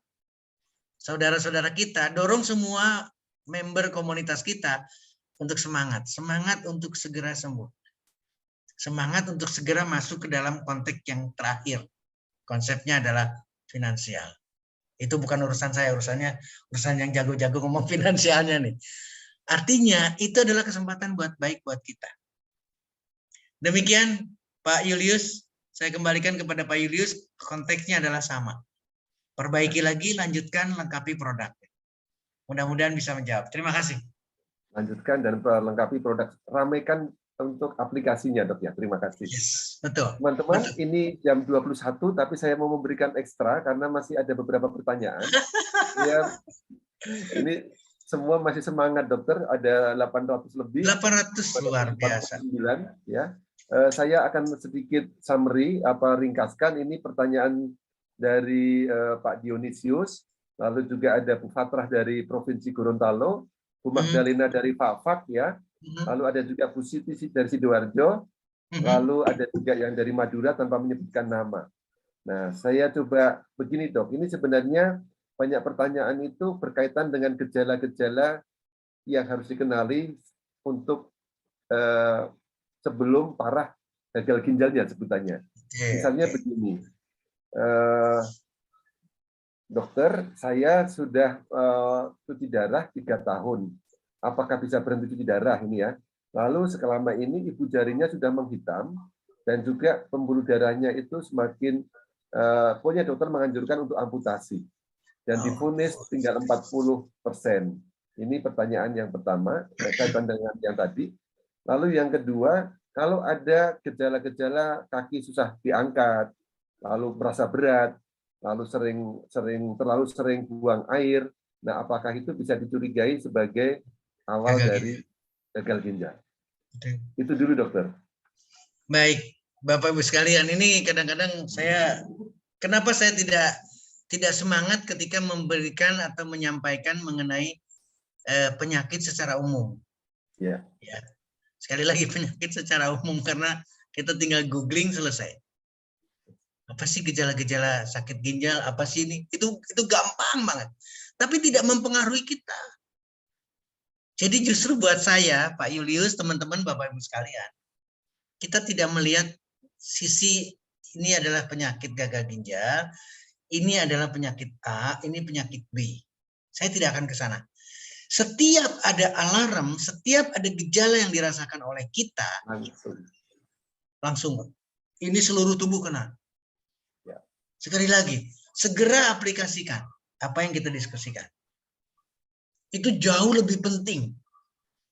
saudara-saudara kita, dorong semua member komunitas kita untuk semangat. Semangat untuk segera sembuh. Semangat untuk segera masuk ke dalam konteks yang terakhir. Konsepnya adalah finansial. Itu bukan urusan saya, urusan yang jago-jago ngomong finansialnya nih. Artinya itu adalah kesempatan baik buat kita. Demikian Pak Julius, saya kembalikan kepada Pak Julius, konteksnya adalah sama. Perbaiki lagi, lanjutkan, lengkapi produknya. Mudah-mudahan bisa menjawab. Terima kasih. Lanjutkan dan lengkapi produk. Ramaikan untuk aplikasinya, Dok ya. Terima kasih. Yes, betul. Teman-teman, betul. Ini jam 21, tapi saya mau memberikan ekstra karena masih ada beberapa pertanyaan. Ya, ini semua masih semangat dokter, ada 800 lebih. 800 luar biasa. 49, ya. Saya akan sedikit summary, ringkaskan ini pertanyaan dari Pak Dionisius, lalu juga ada Bu Fatrah dari Provinsi Gorontalo, Bu Magdalena dari Fafak, ya. Lalu ada juga Bu Siti dari Sidoarjo, lalu ada juga yang dari Madura tanpa menyebutkan nama. Nah, saya coba begini dok, ini sebenarnya banyak pertanyaan itu berkaitan dengan gejala-gejala yang harus dikenali untuk sebelum parah gagal ginjalnya sebutannya. Misalnya begini, dokter, saya sudah cuci darah 3 tahun. Apakah bisa berhenti cuci darah ini ya? Lalu selama ini ibu jarinya sudah menghitam dan juga pembuluh darahnya itu semakin pokoknya dokter menganjurkan untuk amputasi dan divonis tinggal 40%. Ini pertanyaan yang pertama berkaitan dengan yang tadi. Lalu yang kedua, kalau ada gejala-gejala kaki susah diangkat, lalu merasa berat, lalu terlalu sering buang air, nah apakah itu bisa dicurigai sebagai awal dari gagal ginjal? Itu dulu dokter. Baik, Bapak Ibu sekalian, ini kadang-kadang kenapa saya tidak semangat ketika memberikan atau menyampaikan mengenai penyakit secara umum. Ya. Ya. Sekali lagi penyakit secara umum karena kita tinggal googling selesai. Apa sih gejala-gejala sakit ginjal? Apa sih ini? Itu gampang banget. Tapi tidak mempengaruhi kita. Jadi justru buat saya, Pak Julius, teman-teman, Bapak Ibu sekalian, kita tidak melihat sisi ini adalah penyakit gagal ginjal, ini adalah penyakit A, ini penyakit B. Saya tidak akan ke sana. Setiap ada alarm, setiap ada gejala yang dirasakan oleh kita, langsung. Ini seluruh tubuh kena. Sekali lagi, segera aplikasikan apa yang kita diskusikan. Itu jauh lebih penting.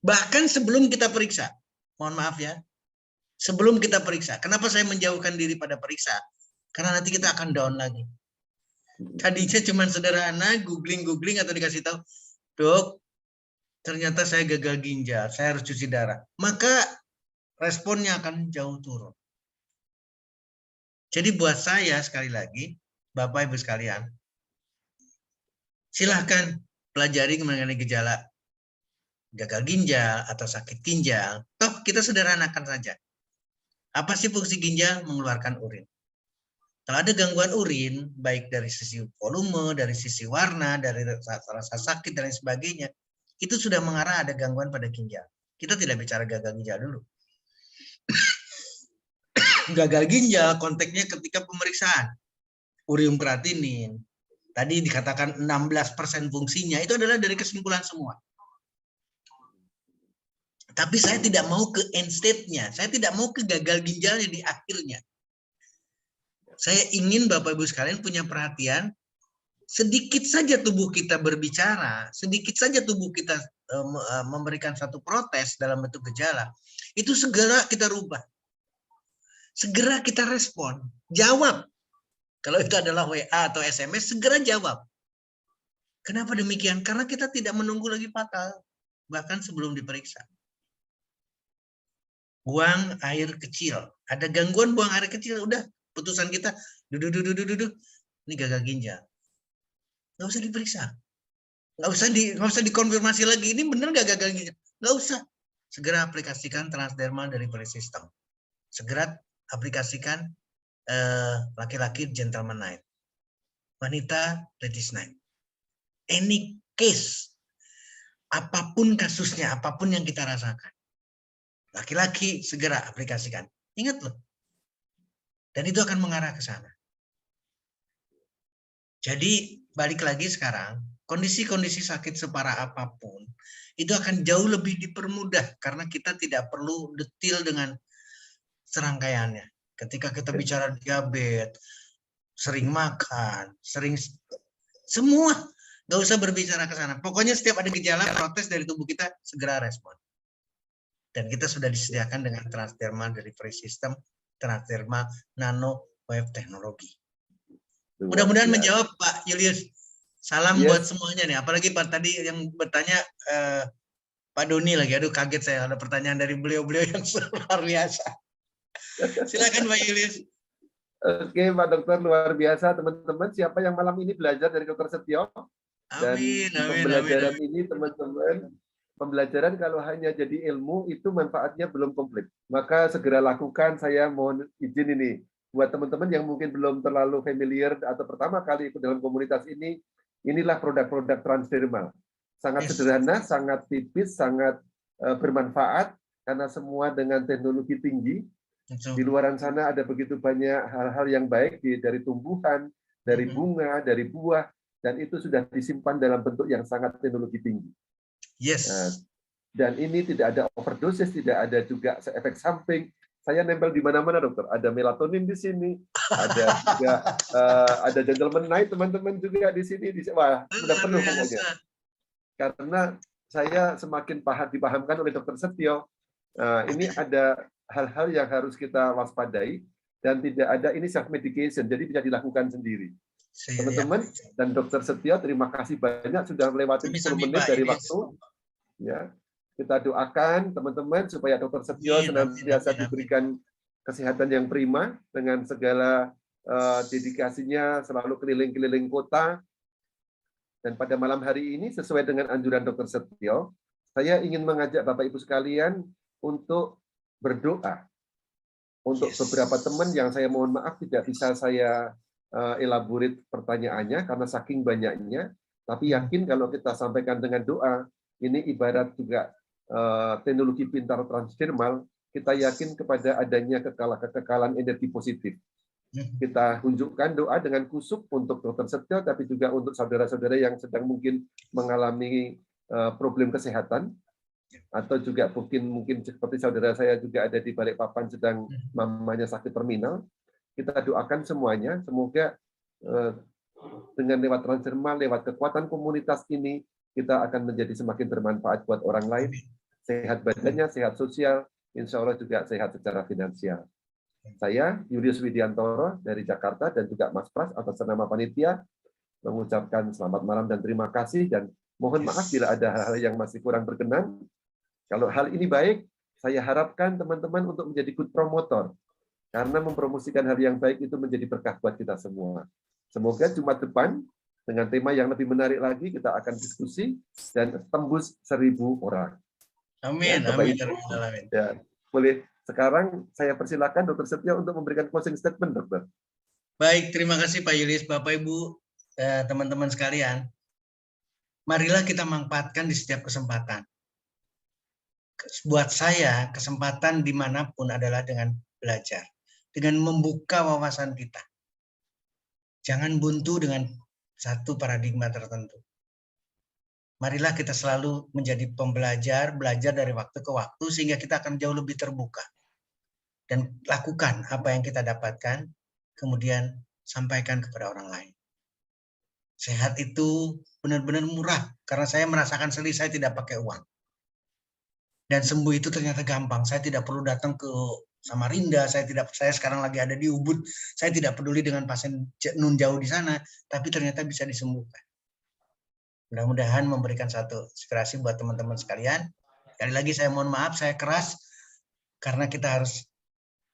Bahkan sebelum kita periksa. Mohon maaf ya. Sebelum kita periksa. Kenapa saya menjauhkan diri pada periksa? Karena nanti kita akan down lagi. Tadinya cuma sederhana, googling atau dikasih tahu, dok, ternyata saya gagal ginjal, saya harus cuci darah. Maka responnya akan jauh turun. Jadi buat saya sekali lagi, Bapak Ibu sekalian, silahkan pelajari mengenai gejala gagal ginjal atau sakit ginjal. Toh kita sederhanakan saja. Apa sih fungsi ginjal? Mengeluarkan urin. Kalau ada gangguan urin, baik dari sisi volume, dari sisi warna, dari rasa sakit, dan lain sebagainya, itu sudah mengarah ada gangguan pada ginjal. Kita tidak bicara gagal ginjal dulu. Gagal ginjal konteksnya ketika pemeriksaan. Urium kreatinin, tadi dikatakan 16% fungsinya, itu adalah dari kesimpulan semua. Tapi saya tidak mau ke end state-nya, saya tidak mau ke gagal ginjalnya di akhirnya. Saya ingin Bapak Ibu sekalian punya perhatian, sedikit saja tubuh kita berbicara, sedikit saja tubuh kita memberikan satu protes dalam bentuk gejala, itu segera kita rubah. Segera kita respon, jawab. Kalau itu adalah WA atau SMS, segera jawab. Kenapa demikian? Karena kita tidak menunggu lagi fatal, bahkan sebelum diperiksa. Buang air kecil. Ada gangguan buang air kecil, udah putusan kita, ini gagal ginjal. Nggak usah diperiksa. Nggak usah dikonfirmasi lagi, ini benar nggak gagal ginjal? Nggak usah. Segera aplikasikan transdermal dari Perisystem. Segera aplikasikan laki-laki gentleman night. Wanita ladies night. Any case. Apapun kasusnya, apapun yang kita rasakan. Laki-laki segera aplikasikan. Ingat loh. Dan itu akan mengarah ke sana. Jadi balik lagi sekarang, kondisi-kondisi sakit separah apapun, itu akan jauh lebih dipermudah karena kita tidak perlu detail dengan serangkaiannya. Ketika kita bicara diabetes, sering makan, semua, nggak usah berbicara ke sana. Pokoknya setiap ada gejala, protes dari tubuh kita, segera respon. Dan kita sudah disediakan dengan transdermal dari Perisystem, transdermal nano wave teknologi. Mudah-mudahan menjawab Pak Julius. Salam Yes. buat semuanya nih. Apalagi Pak tadi yang bertanya Pak Doni lagi. Aduh kaget saya ada pertanyaan dari beliau-beliau yang luar biasa. Silakan Pak Julius. Oke, Pak Dokter, luar biasa teman-teman. Siapa yang malam ini belajar dari Dokter Setio? Dan Amin, amin, pembelajaran amin. ini teman-teman, pembelajaran kalau hanya jadi ilmu itu manfaatnya belum komplit. Maka segera lakukan. Saya mohon izin ini buat teman-teman yang mungkin belum terlalu familiar atau pertama kali ikut dalam komunitas ini. Inilah produk-produk transdermal. Sangat Yes. sederhana, sangat tipis, sangat bermanfaat karena semua dengan teknologi tinggi. Di luaran sana ada begitu banyak hal-hal yang baik dari tumbuhan, dari bunga, dari buah, dan itu sudah disimpan dalam bentuk yang sangat teknologi tinggi. Yes. Dan ini tidak ada overdosis, tidak ada juga efek samping. Saya nempel di mana-mana, dokter. Ada melatonin di sini, ada juga ada gentleman night teman-teman juga di sini. Wah, sudah penuh pokoknya. Karena saya semakin dipahamkan oleh Dokter Setio, ini ada hal-hal yang harus kita waspadai dan tidak ada ini self medication, jadi bisa dilakukan sendiri. Teman-teman dan Dokter Setio, terima kasih banyak sudah melewati 10 menit dari waktu. Ya, kita doakan teman-teman supaya Dokter Setio senantiasa diberikan kesehatan yang prima dengan segala dedikasinya selalu keliling-keliling kota. Dan pada malam hari ini sesuai dengan anjuran Dokter Setio, saya ingin mengajak Bapak Ibu sekalian untuk berdoa untuk beberapa teman yang saya mohon maaf tidak bisa saya elaborate pertanyaannya karena saking banyaknya, tapi yakin kalau kita sampaikan dengan doa, ini ibarat juga teknologi pintar transdermal, kita yakin kepada adanya kekekalan energi positif. Kita tunjukkan doa dengan kusuk untuk Dokter Setio, tapi juga untuk saudara-saudara yang sedang mungkin mengalami problem kesehatan, atau juga mungkin seperti saudara saya juga ada di Balikpapan sedang mamanya sakit terminal. Kita doakan semuanya, semoga dengan lewat transdermal, lewat kekuatan komunitas ini, kita akan menjadi semakin bermanfaat buat orang lain, sehat badannya, sehat sosial, insya Allah juga sehat secara finansial. Saya, Julius Widiantoro dari Jakarta, dan juga Mas Pras atas nama panitia, mengucapkan selamat malam dan terima kasih, dan mohon maaf bila ada hal-hal yang masih kurang berkenan. Kalau hal ini baik, saya harapkan teman-teman untuk menjadi good promotor, karena mempromosikan hal yang baik itu menjadi berkah buat kita semua. Semoga Jumat depan, dengan tema yang lebih menarik lagi, kita akan diskusi dan tembus 1.000 orang. Amin, ya, amin. Ya, boleh. Sekarang saya persilakan Dokter Setio untuk memberikan closing statement, Dokter. Baik, terima kasih Pak Julius, Bapak Ibu, teman-teman sekalian. Marilah kita manfaatkan di setiap kesempatan. Buat saya, kesempatan dimanapun adalah dengan belajar, dengan membuka wawasan kita. Jangan buntu dengan satu paradigma tertentu. Marilah kita selalu menjadi pembelajar, belajar dari waktu ke waktu, sehingga kita akan jauh lebih terbuka. Dan lakukan apa yang kita dapatkan, kemudian sampaikan kepada orang lain. Sehat itu benar-benar murah, karena saya merasakan sendiri saya tidak pakai uang. Dan sembuh itu ternyata gampang. Saya tidak perlu datang ke Samarinda, saya sekarang lagi ada di Ubud, saya tidak peduli dengan pasien nun jauh di sana, tapi ternyata bisa disembuhkan. Mudah-mudahan memberikan satu inspirasi buat teman-teman sekalian. Sekali lagi saya mohon maaf, saya keras, karena kita harus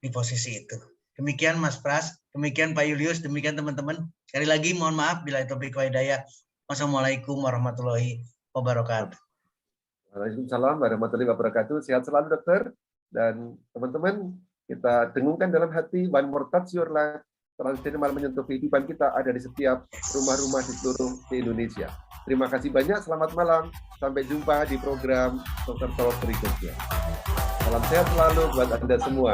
di posisi itu. Demikian Mas Pras, demikian Pak Julius, demikian teman-teman. Sekali lagi mohon maaf bila taufiq wal hidayah. Wassalamualaikum warahmatullahi wabarakatuh. Waalaikumsalam warahmatullahi wabarakatuh. Sehat selalu dokter. Dan teman-teman, kita dengungkan dalam hati, one more touch your life. Transdermal menyentuh kehidupan kita ada di setiap rumah-rumah di seluruh Indonesia. Terima kasih banyak, selamat malam. Sampai jumpa di program Dokter Talk berikutnya. Salam sehat selalu buat Anda semua.